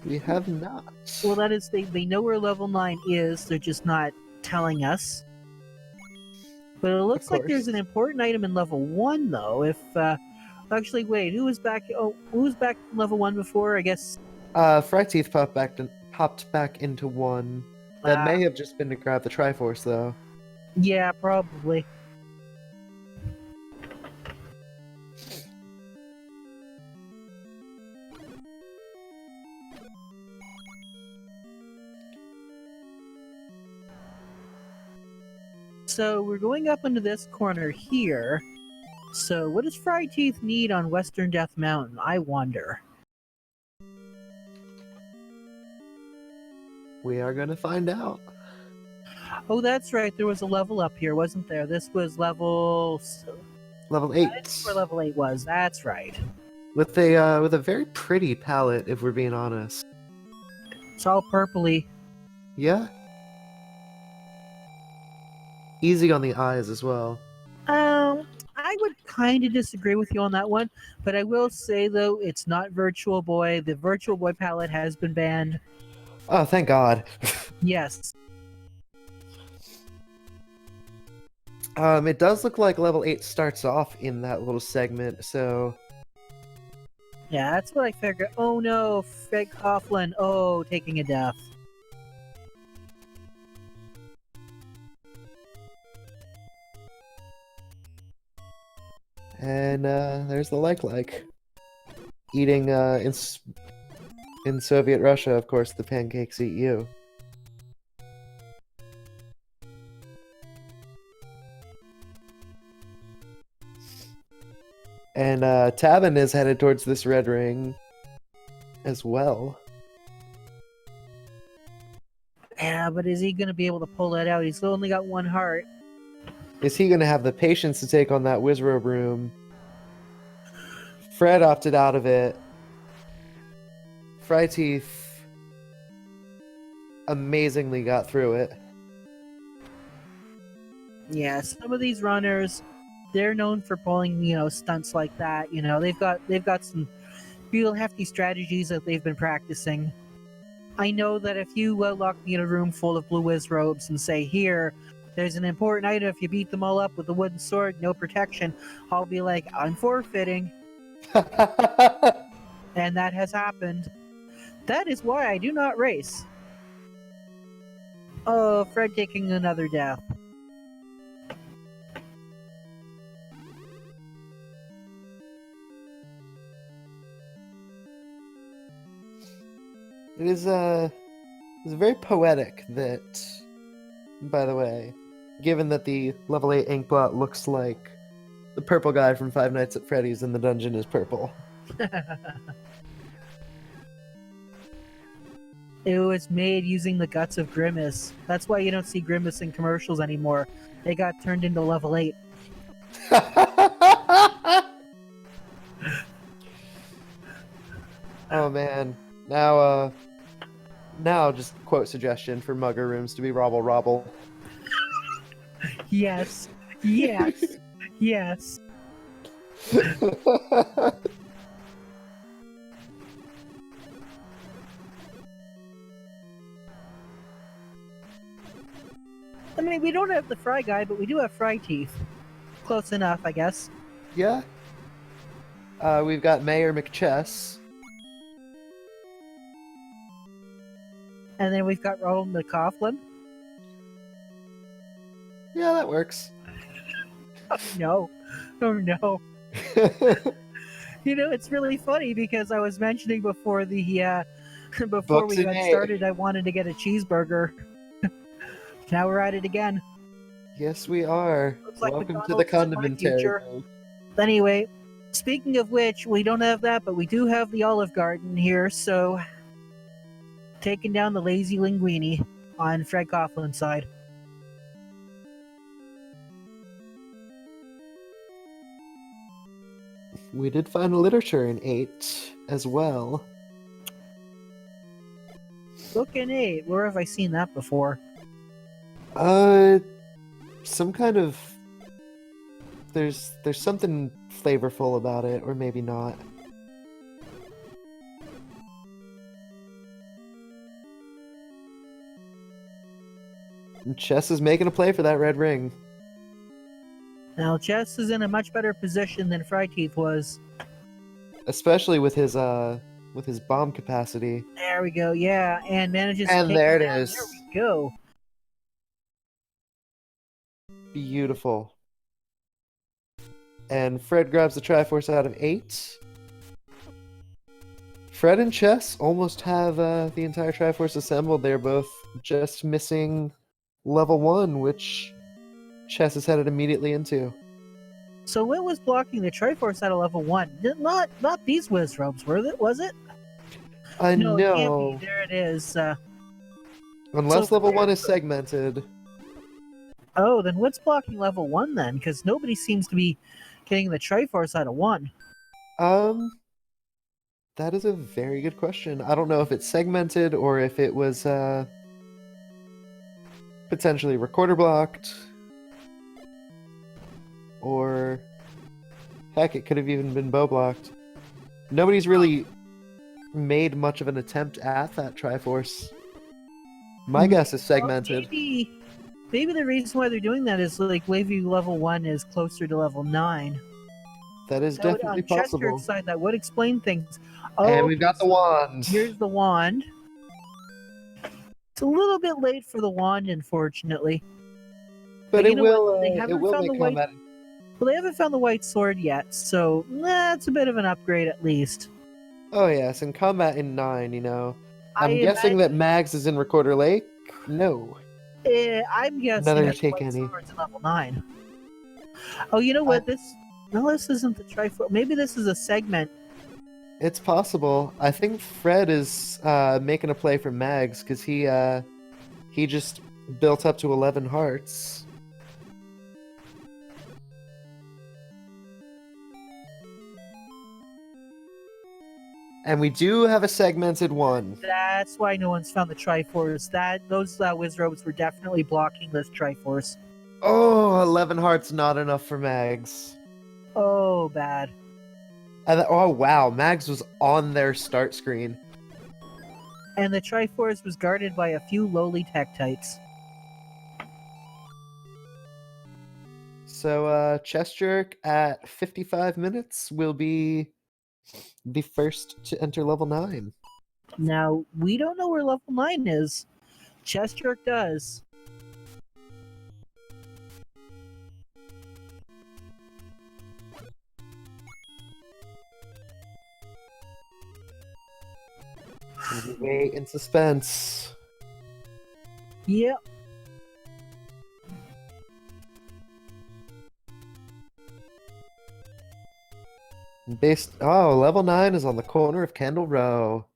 We have not. Well, that is, they know where level 9 is, they're just not telling us. But it looks like there's an important item in level 1, though. If, actually, wait, who was back in level 1 before? I guess... Fryteeth popped back into 1. That may have just been to grab the Triforce, though. Yeah, probably. So we're going up into this corner here. So what does Fried Teeth need on Western Death Mountain? I wonder. We are gonna find out. Oh, that's right. There was a level up here, wasn't there? This was level. Level 8. That's where level 8 was. That's right. With a very pretty palette, if we're being honest. It's all purpley. Yeah. Easy on the eyes as well. I would kind of disagree with you on that one, but I will say though, it's not Virtual Boy. The Virtual Boy palette has been banned. Oh, thank God. Yes. It does look like level 8 starts off in that little segment, so... Yeah, that's what I figured. Oh no, Fred Coughlin. Oh, taking a death. And there's the like. Eating in Soviet Russia, of course, the pancakes eat you. And Tabin is headed towards this red ring as well. Yeah, but is he going to be able to pull that out? He's only got one heart. Is he going to have the patience to take on that Wizrobe room? Fred opted out of it. Fryteeth amazingly got through it. Yeah, some of these runners, they're known for pulling, stunts like that. They've got some real hefty strategies that they've been practicing. I know that if you lock me in a room full of blue whiz robes and say, here, there's an important item, if you beat them all up with a wooden sword, no protection, I'll be like, I'm forfeiting. And that has happened. That is why I do not race. Oh, Fred taking another death. It is very poetic that, by the way, given that the level 8 Inkblot looks like the purple guy from Five Nights at Freddy's and the dungeon is purple. It was made using the guts of Grimace. That's why you don't see Grimace in commercials anymore. They got turned into level 8. Oh man. Now just quote suggestion for mugger rooms to be robble robble. Yes. Yes. Yes. I mean, we don't have the Fry guy, but we do have Fry Teeth. Close enough, I guess. Yeah. We've got Mayor McChess. And then we've got Ronald McCoughlin. Yeah, that works. Oh, no. Oh, no. It's really funny because I was mentioning before the before we got started, I wanted to get a cheeseburger. Now we're at it again. Yes, we are. Like welcome to the condimentary. Anyway, speaking of which, we don't have that, but we do have the Olive Garden here, so taking down the lazy linguini on Fred Coughlin's side. We did find literature in 8 as well. Book in 8. Where have I seen that before? Some kind of... There's something flavorful about it, or maybe not. And Chess is making a play for that red ring. Now, Chess is in a much better position than Fryteeth was. Especially with his bomb capacity. There we go, yeah, and manages to And take there it it down. is. There we go. Beautiful. And Fred grabs the Triforce out of 8. Fred and Chess almost have the entire Triforce assembled. They're both just missing level 1, which Chess is headed immediately into. So what was blocking the Triforce at a level 1? Not these Wizrobes, was it? No, it can't No. be. There it is. Unless So level there- 1 is segmented. Oh, then what's blocking level 1 then? Because nobody seems to be getting the Triforce out of 1. That is a very good question. I don't know if it's segmented or if it was potentially recorder blocked. Or heck, it could have even been bow blocked. Nobody's really made much of an attempt at that Triforce. My guess is segmented. Well, maybe the reason why they're doing that is like Wavy level 1 is closer to level 9. That is definitely On Chester's possible. side, that would explain things. And we've got the so wand. Here's the wand. It's a little bit late for the wand, unfortunately. But you it know will. what? They It haven't will found make the white- combat. Well, they haven't found the white sword yet, so it's a bit of an upgrade at least. Oh yes, in combat in 9, you know. I'm I guessing that Mags is in Recorder Lake. No. I'm guessing Another that the take white any. sword's in level 9. Oh, you know what? This isn't the Triforce. Maybe this is a segment. It's possible. I think Fred is making a play for Mags because he just built up to 11 hearts. And we do have a segmented one. That's why no one's found the Triforce. Those Wizrobes were definitely blocking this Triforce. Oh, 11 hearts not enough for Mags. Oh, bad. And oh wow, Mags was on their start screen. And the Triforce was guarded by a few lowly Tektites. So Chest Jerk at 55 minutes will be the first to enter level 9. Now, we don't know where level 9 is. Chest Jerk does. We wait in suspense. Yep. Level 9 is on the corner of Candle Row.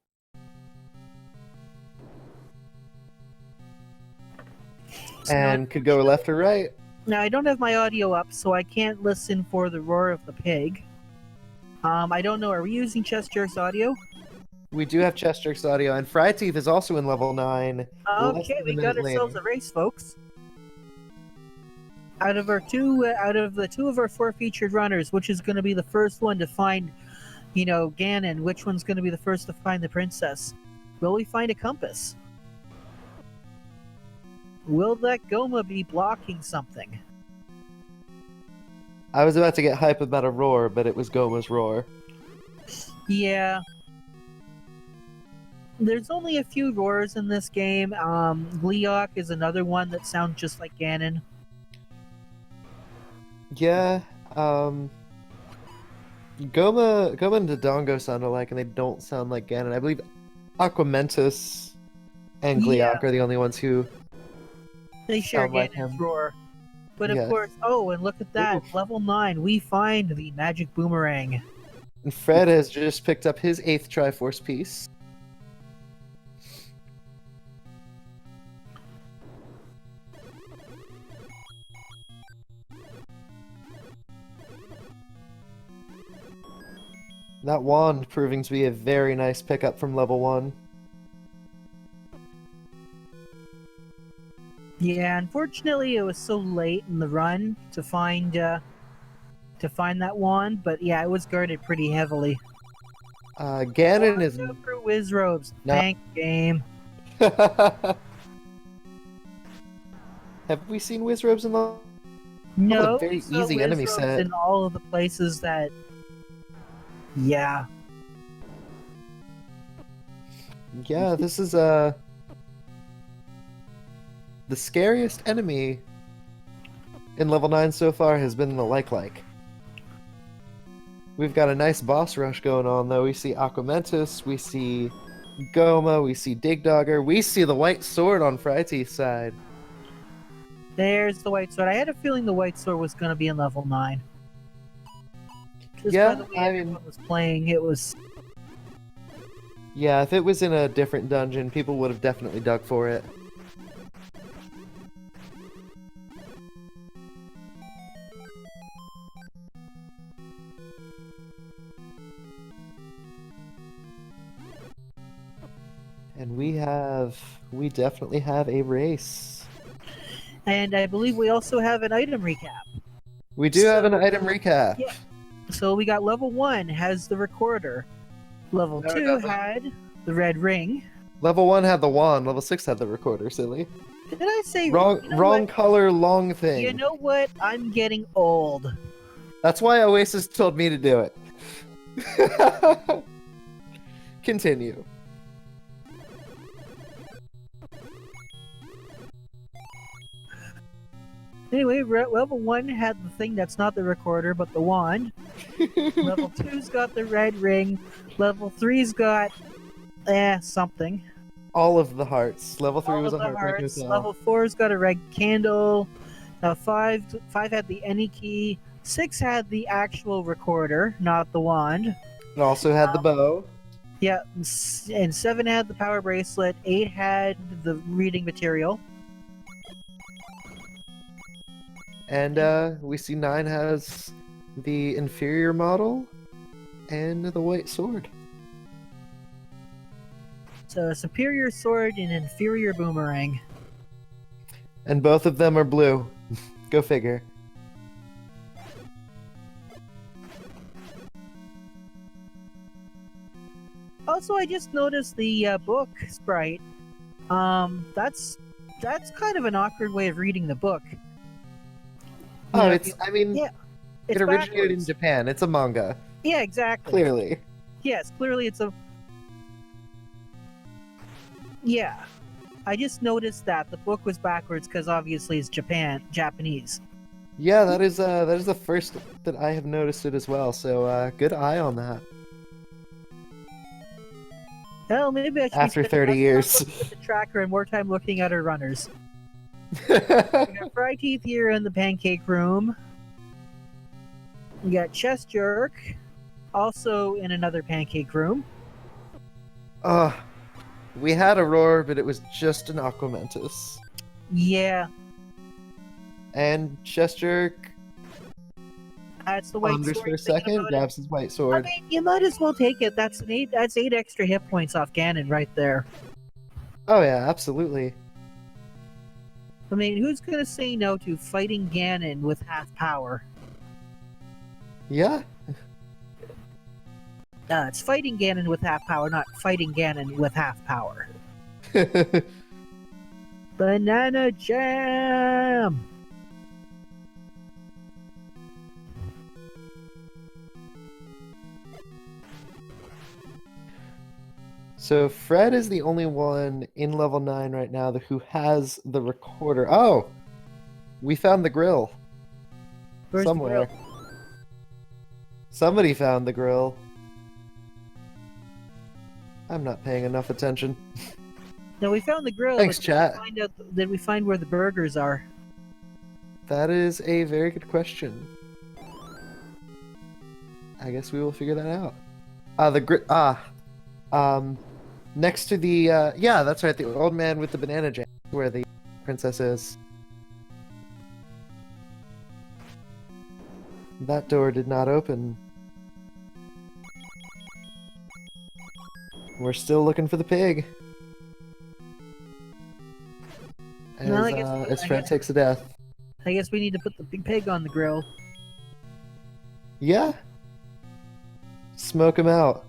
And could go left or right. Now, I don't have my audio up, so I can't listen for the roar of the pig. I don't know, are we using Chest Jerk's audio? We do have Chest Jerk's audio, and Fry Teeth is also in level 9. Okay, we got ourselves a race, folks. Out of the two of our 4 featured runners, which is going to be the first one to find, Ganon? Which one's going to be the first to find the princess? Will we find a compass? Will that Goma be blocking something? I was about to get hype about a roar, but it was Goma's roar. Yeah. There's only a few roars in this game. Gleeok is another one that sounds just like Ganon. Yeah, Goma and Dodongo sound alike, and they don't sound like Ganon. I believe Aquamentus and Gleeok are the only ones who they share sound like Ganon's him. roar. But of Yes. course, and look at that. Oof. Level 9, we find the magic boomerang. And Fred has just picked up his 8th Triforce piece. That wand proving to be a very nice pickup from level 1. Yeah, unfortunately, it was so late in the run to find that wand. But yeah, it was guarded pretty heavily. Ganon is. For Wizrobes. No. Thank game. Have we seen Wizrobes in the? No, a very we saw easy enemy Wizrobes set. in all of the places that. Yeah. Yeah, this is the scariest enemy in level 9 so far has been the like. We've got a nice boss rush going on though. We see Aquamentus, we see Goma, we see Digdogger, we see the white sword on Fryteeth's side. There's the white sword. I had a feeling the white sword was going to be in level 9. Just Yeah, by the way everyone was playing, it was... Yeah, if it was in a different dungeon, people would have definitely dug for it. And we definitely have a race. And I believe we also have an item recap. We do have an item recap. Yeah. So we got level 1 has the recorder. Level No, it 2 doesn't. had the red ring. Level 1 had the wand, level 6 had the recorder, silly. Did I say Wrong, you know wrong what? color, long thing. You know what? I'm getting old. That's why Oasis told me to do it. Continue. Anyway, level 1 had the thing that's not the recorder, but the wand. Level 2's got the red ring. Level 3's got something. All of the hearts. Level 3 All was of a the heartbreaker hearts. as well. Level 4's got a red candle. 5 had the any key. 6 had the actual recorder, not the wand. It also had the bow. Yeah, and 7 had the power bracelet. 8 had the reading material. And we see 9 has the inferior model and the white sword. So a superior sword and inferior boomerang. And both of them are blue. Go figure. Also, I just noticed the book sprite. That's kind of an awkward way of reading the book. You Oh, know, it's, I mean, yeah, it it's originated in backwards. Japan. It's a manga. Yeah, exactly. Clearly. Yes, clearly it's a... Yeah. I just noticed that the book was backwards because obviously it's Japanese. Yeah, that is the first that I have noticed it as well, so good eye on that. Well, maybe I should After be spending 30 less years. time looking at the tracker and more time looking at our runners. We got Fry Teeth here in the pancake room. We got Chest Jerk, also in another pancake room. We had a roar, but it was just an Aquamentus. Yeah, And Chest Jerk that's the white wanders sword. for a Thinking second, about it. grabs his white I sword. mean, you might as well take it. That's 8 extra hit points off Ganon right there. Oh yeah, absolutely. I mean, who's gonna say no to fighting Ganon with half power? Yeah. It's fighting Ganon with half power, not fighting Ganon with half power. Banana Jam! So Fred is the only one in level 9 right now who has the recorder. Oh! We found the grill. Where's Somewhere. the grill? Somebody found the grill. I'm not paying enough attention. No, we found the grill. Thanks, but chat. Did we find where the burgers are? That is a very good question. I guess we will figure that out. Next to the, yeah, that's right, the old man with the banana jam, where the princess is. That door did not open. We're still looking for the pig. As, Well, I guess- as I Fred guess- takes a death. I guess we need to put the big pig on the grill. Yeah. Smoke him out.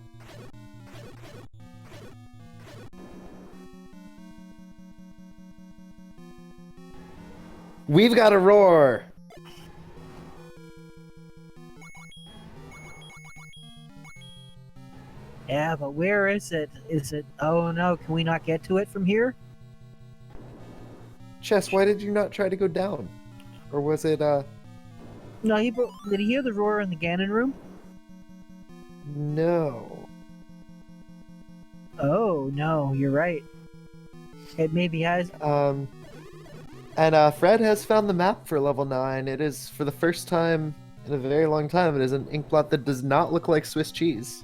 We've got a roar. Yeah, but where is it? Is it... Oh no, can we not get to it from here? Chess, why did you not try to go down? Or was it, No, did he hear the roar in the Ganon room? no. Oh, no, you're right. It maybe has... And Fred has found the map for level 9. It is, for the first time in a very long time, it is an ink blot that does not look like Swiss cheese.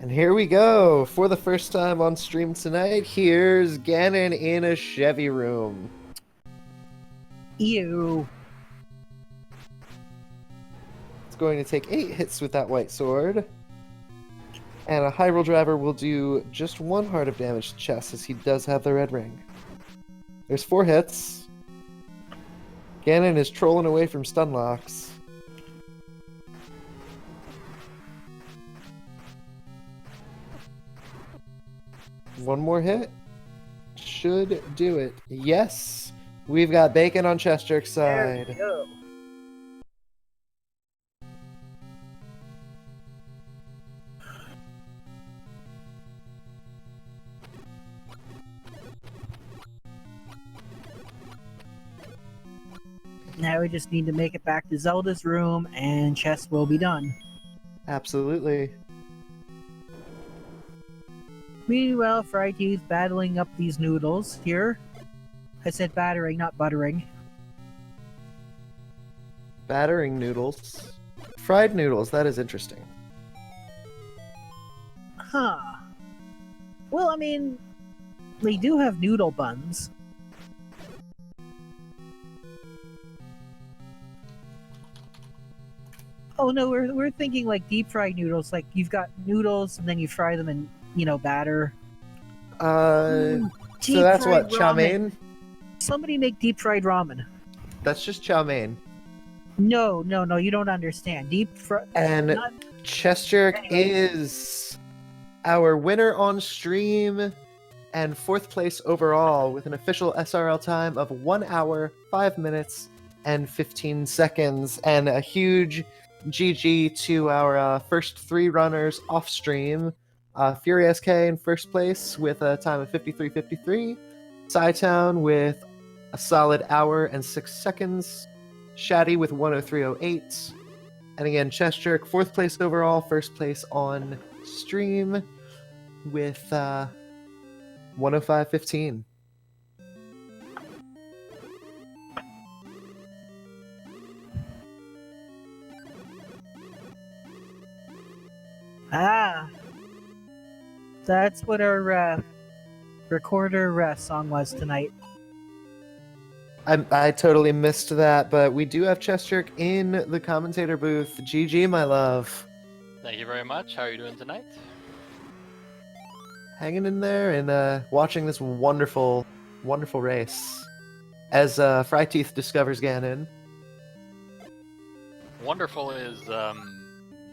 And here we go. For the first time on stream tonight, here's Ganon in a Chevy room. Ew. It's going to take 8 hits with that white sword. And a Hyrule Driver will do just 1 heart of damage to chest, as he does have the red ring. There's 4 hits. Ganon is trolling away from stun locks. One more hit. Should do it. Yes! We've got bacon on chest jerk's There side. we go. Now we just need to make it back to Zelda's room, and chest will be done. Absolutely. Meanwhile, Fryteeth battling up these noodles here. I said battering, not buttering. Battering noodles. Fried noodles, that is interesting. Huh. Well, I mean, they do have noodle buns. Oh no, we're thinking like deep fried noodles. Like you've got noodles and then you fry them in, batter. So Deep that's fried what, chow mein? Somebody make deep fried ramen. That's just chow mein. No, you don't understand. Deep fried. And chest jerk is our winner on stream and 4th place overall with an official SRL time of 1 hour, 5 minutes, and 15 seconds. And a huge GG to our first 3 runners off stream. Fury SK in first place with a time of 53:53. Psytown with a solid hour and 6 seconds. Shaddy with 103.08. And again, chest jerk, 4th place overall, 1st place on stream with 105.15. Ah, that's what our recorder song was tonight. I totally missed that, but we do have chest jerk in the commentator booth. GG, my love. Thank you very much. How are you doing tonight? Hanging in there and watching this wonderful, wonderful race. As Fryteeth discovers Ganon. Wonderful is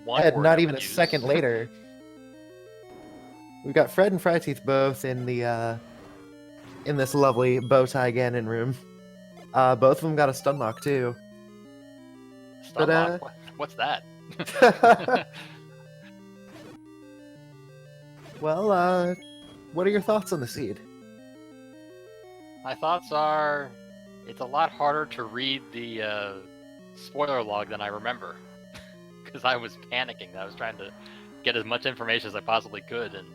one And word not I even a would use. second later. We've got Fred and Fryteeth both in the in this lovely bow tie Ganon room. Both of them got a stun lock too. Stun But, lock? What's that? Well, what are your thoughts on the seed? My thoughts are, it's a lot harder to read the spoiler log than I remember, because I was panicking. I was trying to get as much information as I possibly could, and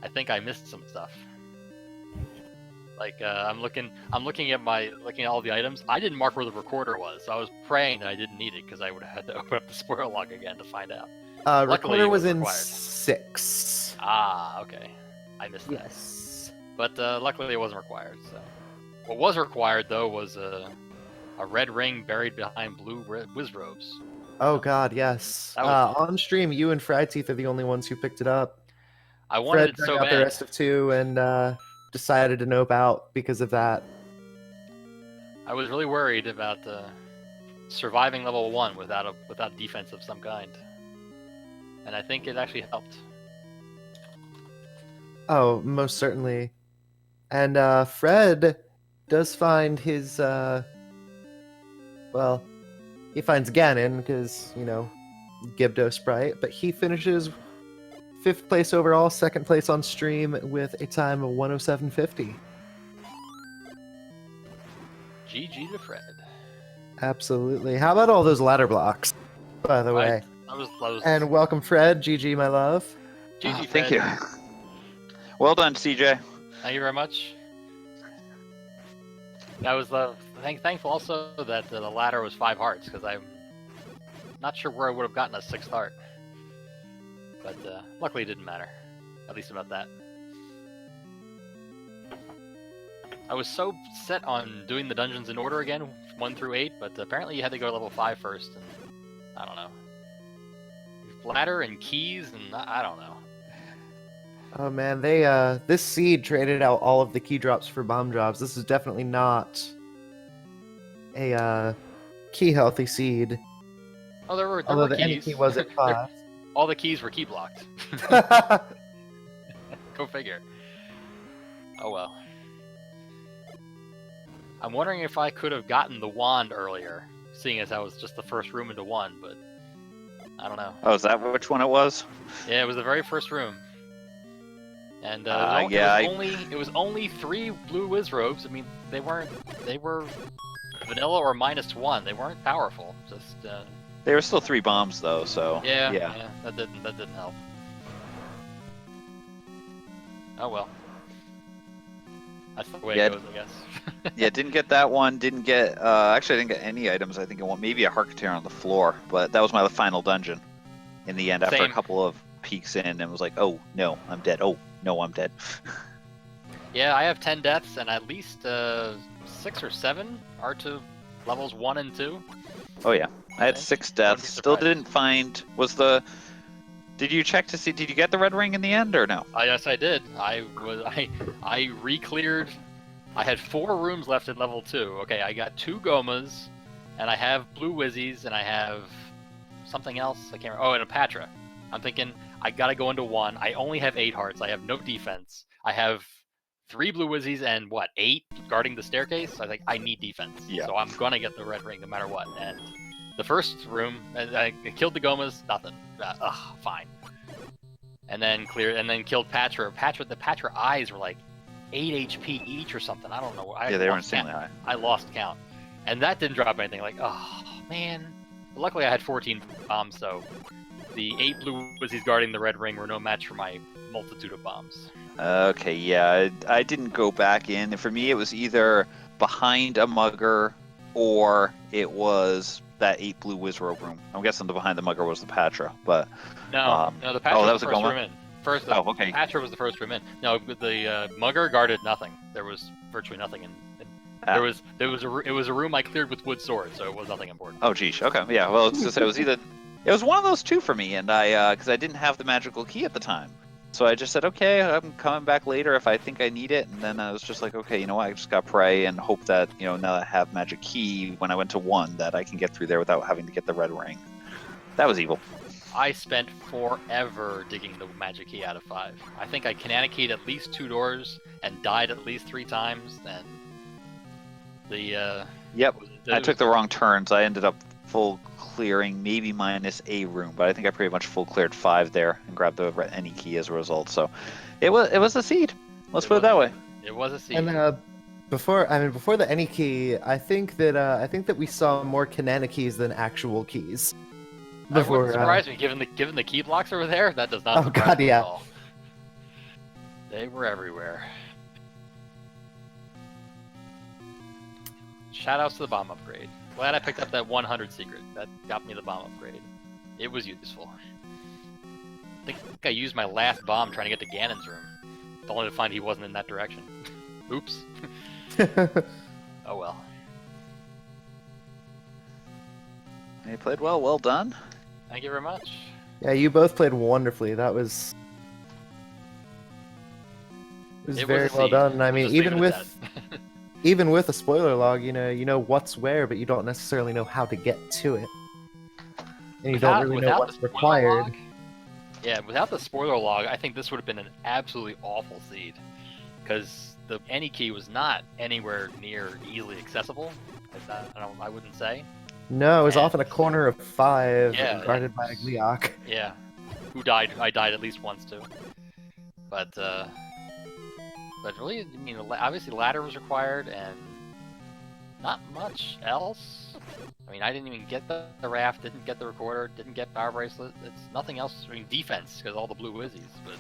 I think I missed some stuff. Like I'm looking at all the items. I didn't mark where the recorder was, so I was praying that I didn't need it because I would have had to open up the spoiler log again to find out. Luckily, Recorder it was was in required. 6. Ah, okay. I missed that. Yes. But luckily it wasn't required. So, what was required though was a red ring buried behind blue whiz robes. Oh god, yes. That was- On stream, you and Fryteeth are the only ones who picked it up. I wanted Fred it dug so out the bad. rest of 2 and decided to nope out because of that. I was really worried about surviving level 1 without defense of some kind, and I think it actually helped. Oh, most certainly. And Fred does find his well, he finds Ganon because, Gibdo Sprite, but he finishes 5th place overall, 2nd place on stream with a time of 107.50. GG to Fred. Absolutely. How about all those ladder blocks, by the way? That was And welcome, Fred. GG, my love. GG, Thank Fred. you. Well done, CJ. Thank you very much. I was thankful also that the ladder was 5 hearts, because I'm not sure where I would have gotten a 6th heart. But luckily it didn't matter. At least about that. I was so set on doing the dungeons in order again, 1 through 8, but apparently you had to go to level 5 first, and I don't know. Ladder and keys, and I don't know. Oh man, they this seed traded out all of the key drops for bomb drops. This is definitely not a key healthy seed. Oh, there were Although the keys. any key was at 5. All the keys were key blocked. Go figure. Oh well. I'm wondering if I could have gotten the wand earlier, seeing as that was just the first room into 1, but I don't know. Oh, is that which one it was? Yeah, it was the very first room. And yeah, it was only 3 blue whiz robes. I mean, they were vanilla or -1. They weren't powerful. Just They were still 3 bombs though, so yeah, that didn't help. Oh well. That's the way Yeah. it goes, I guess. Yeah, didn't get that one. Didn't get. Actually, I didn't get any items. I think I want maybe a Harketeer on the floor, but that was my final dungeon. In the end, after Same. a couple of peeks in, and was like, oh no, I'm dead. Oh no, I'm dead. Yeah, I have 10 deaths, and at least 6 or 7 are to levels 1 and 2. Oh yeah, I had 6 deaths. be Still surprised. didn't find. Was the? Did you check to see? Did you get the red ring in the end or no? Yes, I did. I re-cleared. I had 4 rooms left at level 2. Okay, I got 2 Gomas, and I have blue Wizzies, and I have something else. I can't remember. Oh, and a Patra. I'm thinking I gotta go into 1. I only have 8 hearts. I have no defense. I have 3 blue Wizzies and 8 guarding the staircase. I think I need defense. Yeah. So I'm gonna get the red ring no matter what. And the first room, I killed the Gomas. Nothing. Fine. And then killed Patra. The Patra eyes were like 8 HP each or something. I don't know. Yeah, they were insanely high. I lost count. And that didn't drop anything. Like, oh, man. But luckily I had 14 bombs, so the 8 blue Wizzies guarding the red ring were no match for my multitude of bombs. Okay, yeah, I didn't go back in. For me, it was either behind a mugger or it was that 8 blue Wizrobe room. I'm guessing the behind the mugger was the Patra, but No, the Patra that was was the a first Goma? room in. okay. Patra was the first room in. No, the mugger guarded nothing. There was virtually nothing in. Ah. It was a room I cleared with wood swords, so it was nothing important. Oh, geez. Okay. Yeah. Well, it's just, it was one of those two for me, and because I didn't have the magical key at the time, so I just said, okay, I'm coming back later if I think I need it, and then I was just like, okay, you know what, I just got to pray and hope that now that I have magic key, when I went to 1, that I can get through there without having to get the red ring. That was evil. I spent forever digging the magic key out of 5. I think I canonicated at least 2 doors and died at least 3 times, and Yep. I took the wrong turns. I ended up full clearing, maybe minus a room, but I think I pretty much full cleared 5 there and grabbed the any key as a result. So it was a seed. Let's put it that way. It was a seed. And before the any key, I think that we saw more canana keys than actual keys. That wouldn't surprise me, given the key blocks over there. That does not Oh, surprise God, me yeah. at all. They were everywhere. Shoutouts to the bomb upgrade. Glad I picked up that 100 secret. That got me the bomb upgrade. It was useful. I think I used my last bomb trying to get to Ganon's room, only to find he wasn't in that direction. Oops. Oh well. You played well. Well done. Thank you very much. Yeah, you both played wonderfully. It was It very was a well seed. done. I We'll mean, just leave even it with at that. even with a spoiler log, you know what's where, but you don't necessarily know how to get to it, and you don't really know without what's the spoiler required. log- Yeah, without the spoiler log, I think this would have been an absolutely awful seed, because the any key was not anywhere near easily accessible. I wouldn't say. No, it was And- off in a corner of 5, Yeah, guarded by a Gliok. Yeah, who died? I died at least once too. But really, I mean, obviously ladder was required, and not much else. I mean, I didn't even get the raft, didn't get the recorder, didn't get power bracelet. It's nothing else. I mean, defense because all the blue Wizzies, but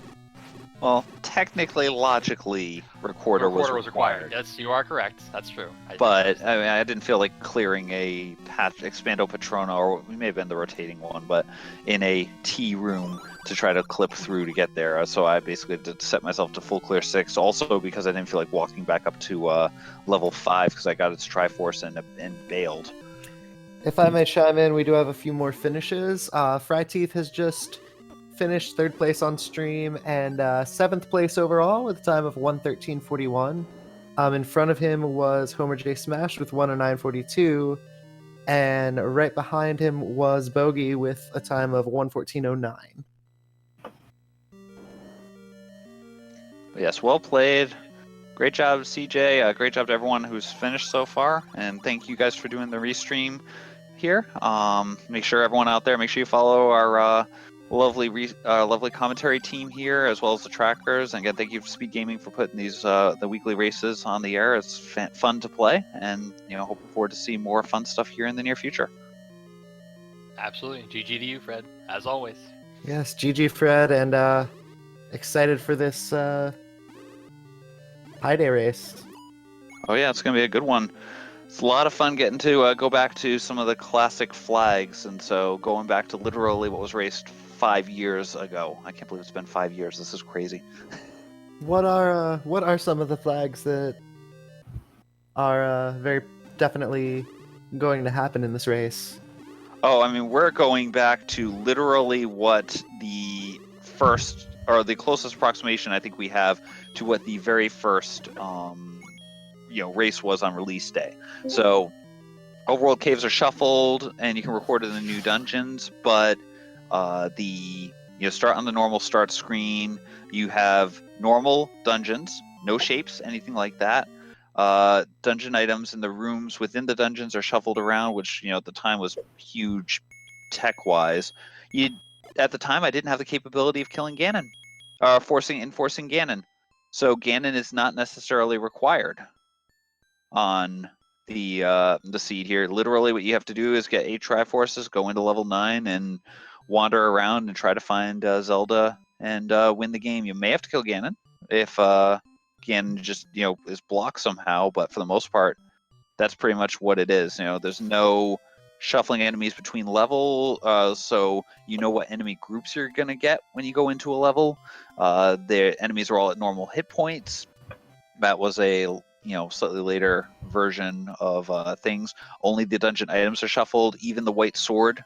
Well, technically, logically, recorder was required. Yes, you are correct. That's true. But I mean, I didn't feel like clearing a Expando Patrona, or we may have been the rotating one, but in a T room to try to clip through to get there. So I basically did set myself to full clear 6. Also because I didn't feel like walking back up to level 5 because I got its Triforce and bailed. If I may chime in, we do have a few more finishes. Fryteeth has just finished 3rd place on stream and 7th place overall with a time of 1:13:41. In front of him was Homer J Smash with 1:09:42, and right behind him was Bogey with a time of 1:14:09. Yes, well played. Great job, CJ. Great job to everyone who's finished so far, and thank you guys for doing the restream here. Make sure everyone out there, make sure you follow our lovely commentary team here, as well as the trackers. And again, thank you for Speed Gaming for putting these the weekly races on the air. It's fun to play, and hoping forward to see more fun stuff here in the near future. Absolutely. GG to you, Fred, as always. Yes, GG Fred, and excited for this High Day race. Oh yeah, it's gonna be a good one. It's a lot of fun getting to go back to some of the classic flags, and so going back to literally what was raced 5 years ago. I can't believe it's been 5 years. This is crazy. What are some of the flags that are very definitely going to happen in this race? Oh, I mean, we're going back to literally what the first, or the closest approximation I think we have to what the very first race was on release day. So overworld caves are shuffled and you can record in the new dungeons, but start on the normal start screen. You have normal dungeons, no shapes, anything like that. Dungeon items in the rooms within the dungeons are shuffled around, which at the time was huge tech wise. At the time I didn't have the capability of killing Ganon, enforcing Ganon, so Ganon is not necessarily required on the seed here. Literally what you have to do is get 8 Triforces, go into level 9, and wander around and try to find Zelda and win the game. You may have to kill Ganon if Ganon just is blocked somehow, but for the most part that's pretty much what it is. There's no shuffling enemies between level, so what enemy groups you're gonna get when you go into a level. The enemies are all at normal hit points. That was a slightly later version of things. Only the dungeon items are shuffled. Even the white sword,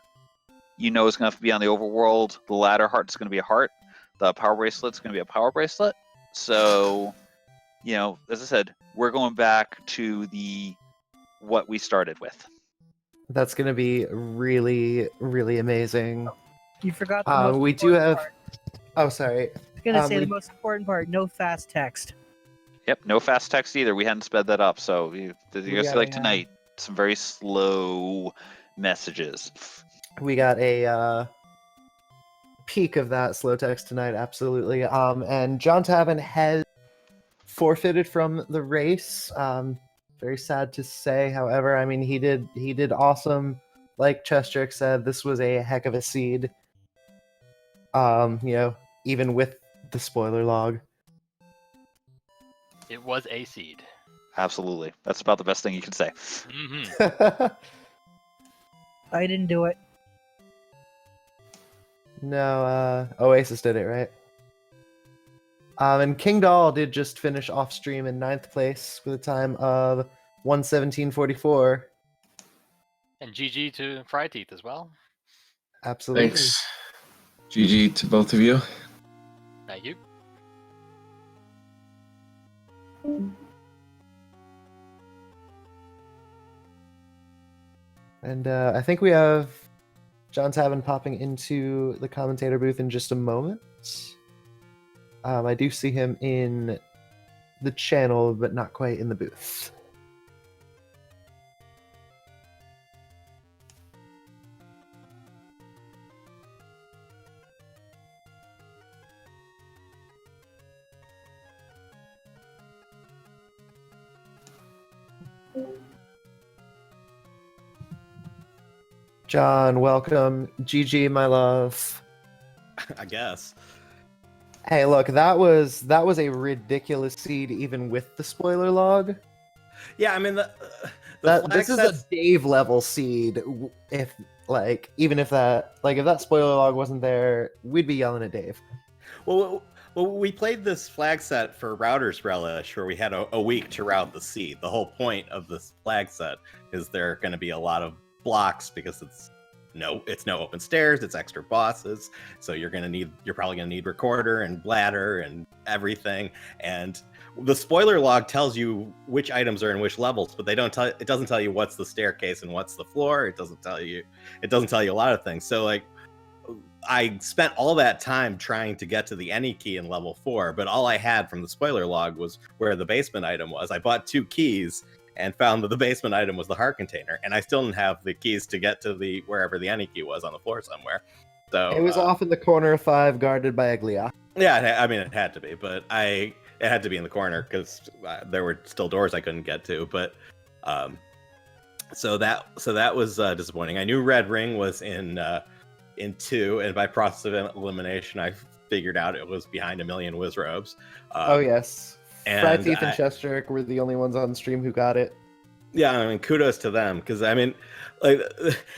is going to have to be on the overworld. The ladder heart's going to be a heart. The power bracelet's going to be a power bracelet. So, as I said, we're going back to what we started with. That's going to be really, really amazing. You forgot the most we do have. part. Oh, sorry. I was gonna say the most important part: no fast text. Yep, no fast text either. We hadn't sped that up, so you're gonna see tonight some very slow messages. We got a peak of that slow text tonight, absolutely. And John Tavin has forfeited from the race. Very sad to say, however. I mean, he did awesome. Like Chestrick said, this was a heck of a seed. Even with the spoiler log. It was a seed. Absolutely. That's about the best thing you can say. Mm-hmm. I didn't do it. No, Oasis did it, right? And King Doll did just finish off stream in 9th place with a time of 1:17:44. And GG to Fryteeth as well. Absolutely. Thanks. GG to both of you. Thank you. And I think we have John Tavin popping into the commentator booth in just a moment. I do see him in the channel, but not quite in the booth. John, welcome. GG, my love. I guess. Hey, look, that was a ridiculous seed, even with the spoiler log. Yeah, I mean the This is a Dave level seed. If even if that if that spoiler log wasn't there, we'd be yelling at Dave. Well, we played this flag set for Router's Relish, where we had a week to route the seed. The whole point of this flag set is there are going to be a lot of blocks because it's no open stairs, it's extra bosses. So you're probably gonna need recorder and bladder and everything. And the spoiler log tells you which items are in which levels, but it doesn't tell you what's the staircase and what's the floor. It doesn't tell you a lot of things. So I spent all that time trying to get to the any key in level 4, but all I had from the spoiler log was where the basement item was. I bought 2 keys and found that the basement item was the heart container, and I still didn't have the keys to get to wherever the any key was on the floor somewhere. So It was off in the corner of 5, guarded by Eglia. Yeah, I mean it had to be, but it had to be in the corner because there were still doors I couldn't get to. But so that was disappointing. I knew Red Ring was in 2, and by process of elimination, I figured out it was behind a million Wizrobes. Oh yes. And Fryteeth and Chesterk were the only ones on stream who got it. Yeah, I mean, kudos to them, because I mean,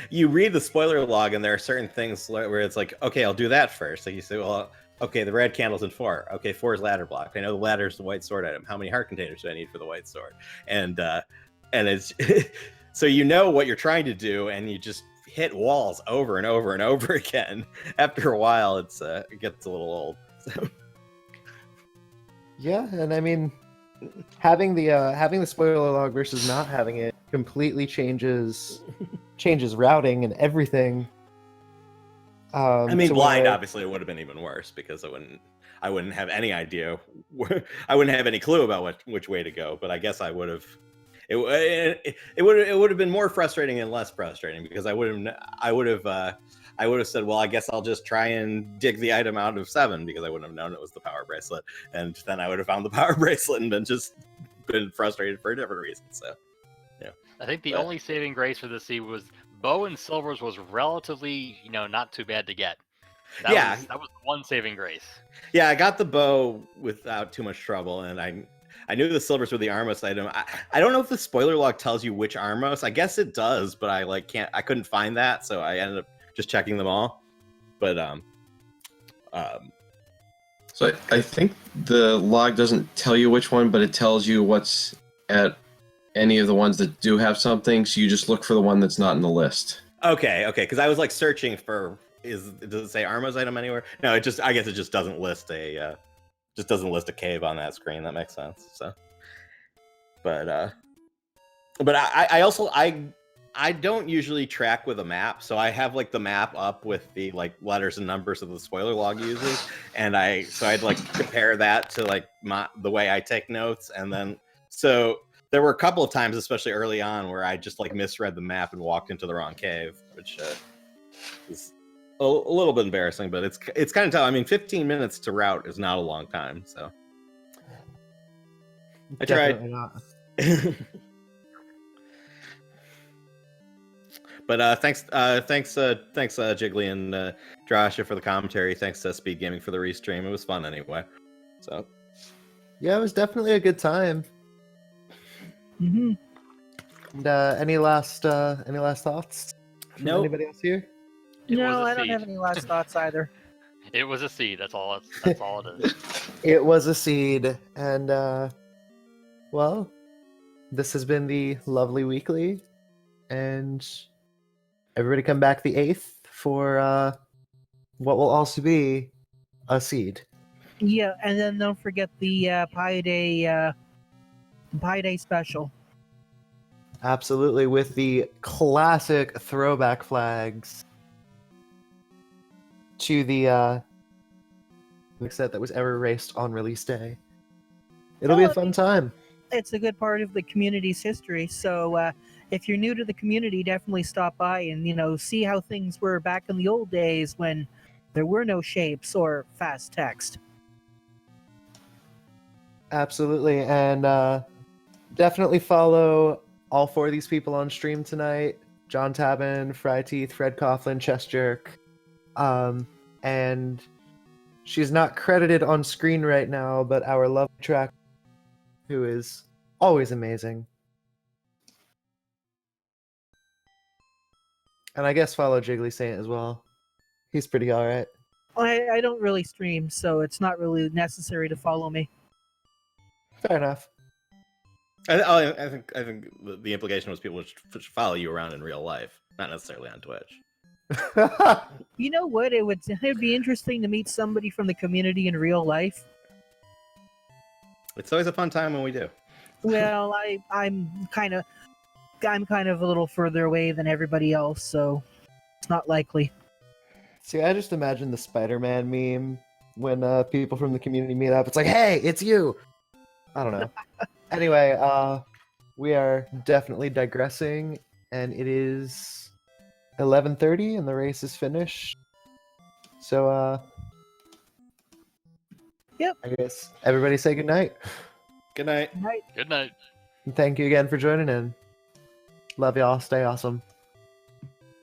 you read the spoiler log, and there are certain things where it's like, okay, I'll do that first. Like you say, well, okay, the red candle's in 4. Okay, 4 is ladder block. I know the ladder's the white sword item. How many heart containers do I need for the white sword? And it's so you know what you're trying to do, and you just hit walls over and over and over again. After a while, it gets a little old. So. Yeah, and I mean, having the spoiler log versus not having it completely changes routing and everything. I mean, blind obviously it would have been even worse because I wouldn't have any idea. I wouldn't have any clue about which way to go. But I guess I would have. It would have been more frustrating and less frustrating because I would have said, well, I guess I'll just try and dig the item out of 7 because I wouldn't have known it was the power bracelet, and then I would have found the power bracelet and been frustrated for a different reason. So, yeah. I think the only saving grace for the seed was bow and silvers was relatively, not too bad to get. That was one saving grace. Yeah, I got the bow without too much trouble, and I knew the silvers were the Armos item. I don't know if the spoiler log tells you which Armos. I guess it does, but I couldn't find that, so I ended up just checking them all. But so I think the log doesn't tell you which one, but it tells you what's at any of the ones that do have something. So you just look for the one that's not in the list. Okay, because I was searching for does it say Armos item anywhere? No, I guess it just doesn't list a cave on that screen. That makes sense. So, but I also I don't usually track with a map, so I have the map up with the letters and numbers of the spoiler log uses, and I'd compare that to the way I take notes, and then so there were a couple of times, especially early on, where I just misread the map and walked into the wrong cave, which is a little bit embarrassing, but it's kind of tough. I mean, 15 minutes to route is not a long time, so I tried. Definitely not. But thanks, Jiggly and Drasha for the commentary. Thanks to Speed Gaming for the restream. It was fun anyway. So yeah, it was definitely a good time. Mm-hmm. And any last thoughts? From Nope. Anybody else here? No, I don't have any last thoughts either. It was a seed. That's all it is. It was a seed, and well, this has been the lovely weekly, and everybody come back the 8th for what will also be a seed. Yeah, and then don't forget the Pi Day special. Absolutely, with the classic throwback flags to the set that was ever raced on release day. It'll be a fun time. It's a good part of the community's history, so if you're new to the community, definitely stop by and see how things were back in the old days when there were no shapes or fast text. Absolutely, and definitely follow all 4 of these people on stream tonight. John Tabin, Fry Teeth, Fred Coughlin, Chest Jerk. And she's not credited on screen right now, but our love track, who is always amazing. And I guess follow Jiggly Saint as well. He's pretty alright. I don't really stream, so it's not really necessary to follow me. Fair enough. I think the implication was people should follow you around in real life, not necessarily on Twitch. You know what? It'd be interesting to meet somebody from the community in real life. It's always a fun time when we do. Well, I'm kind of a little further away than everybody else, so it's not likely. See, I just imagine the Spider-Man meme when people from the community meet up. It's like, hey, it's you! I don't know. Anyway, we are definitely digressing, and it is 11:30, and the race is finished. So, Yep. I guess everybody say goodnight. Good night. Right. Good night. And thank you again for joining in. Love y'all. Stay awesome.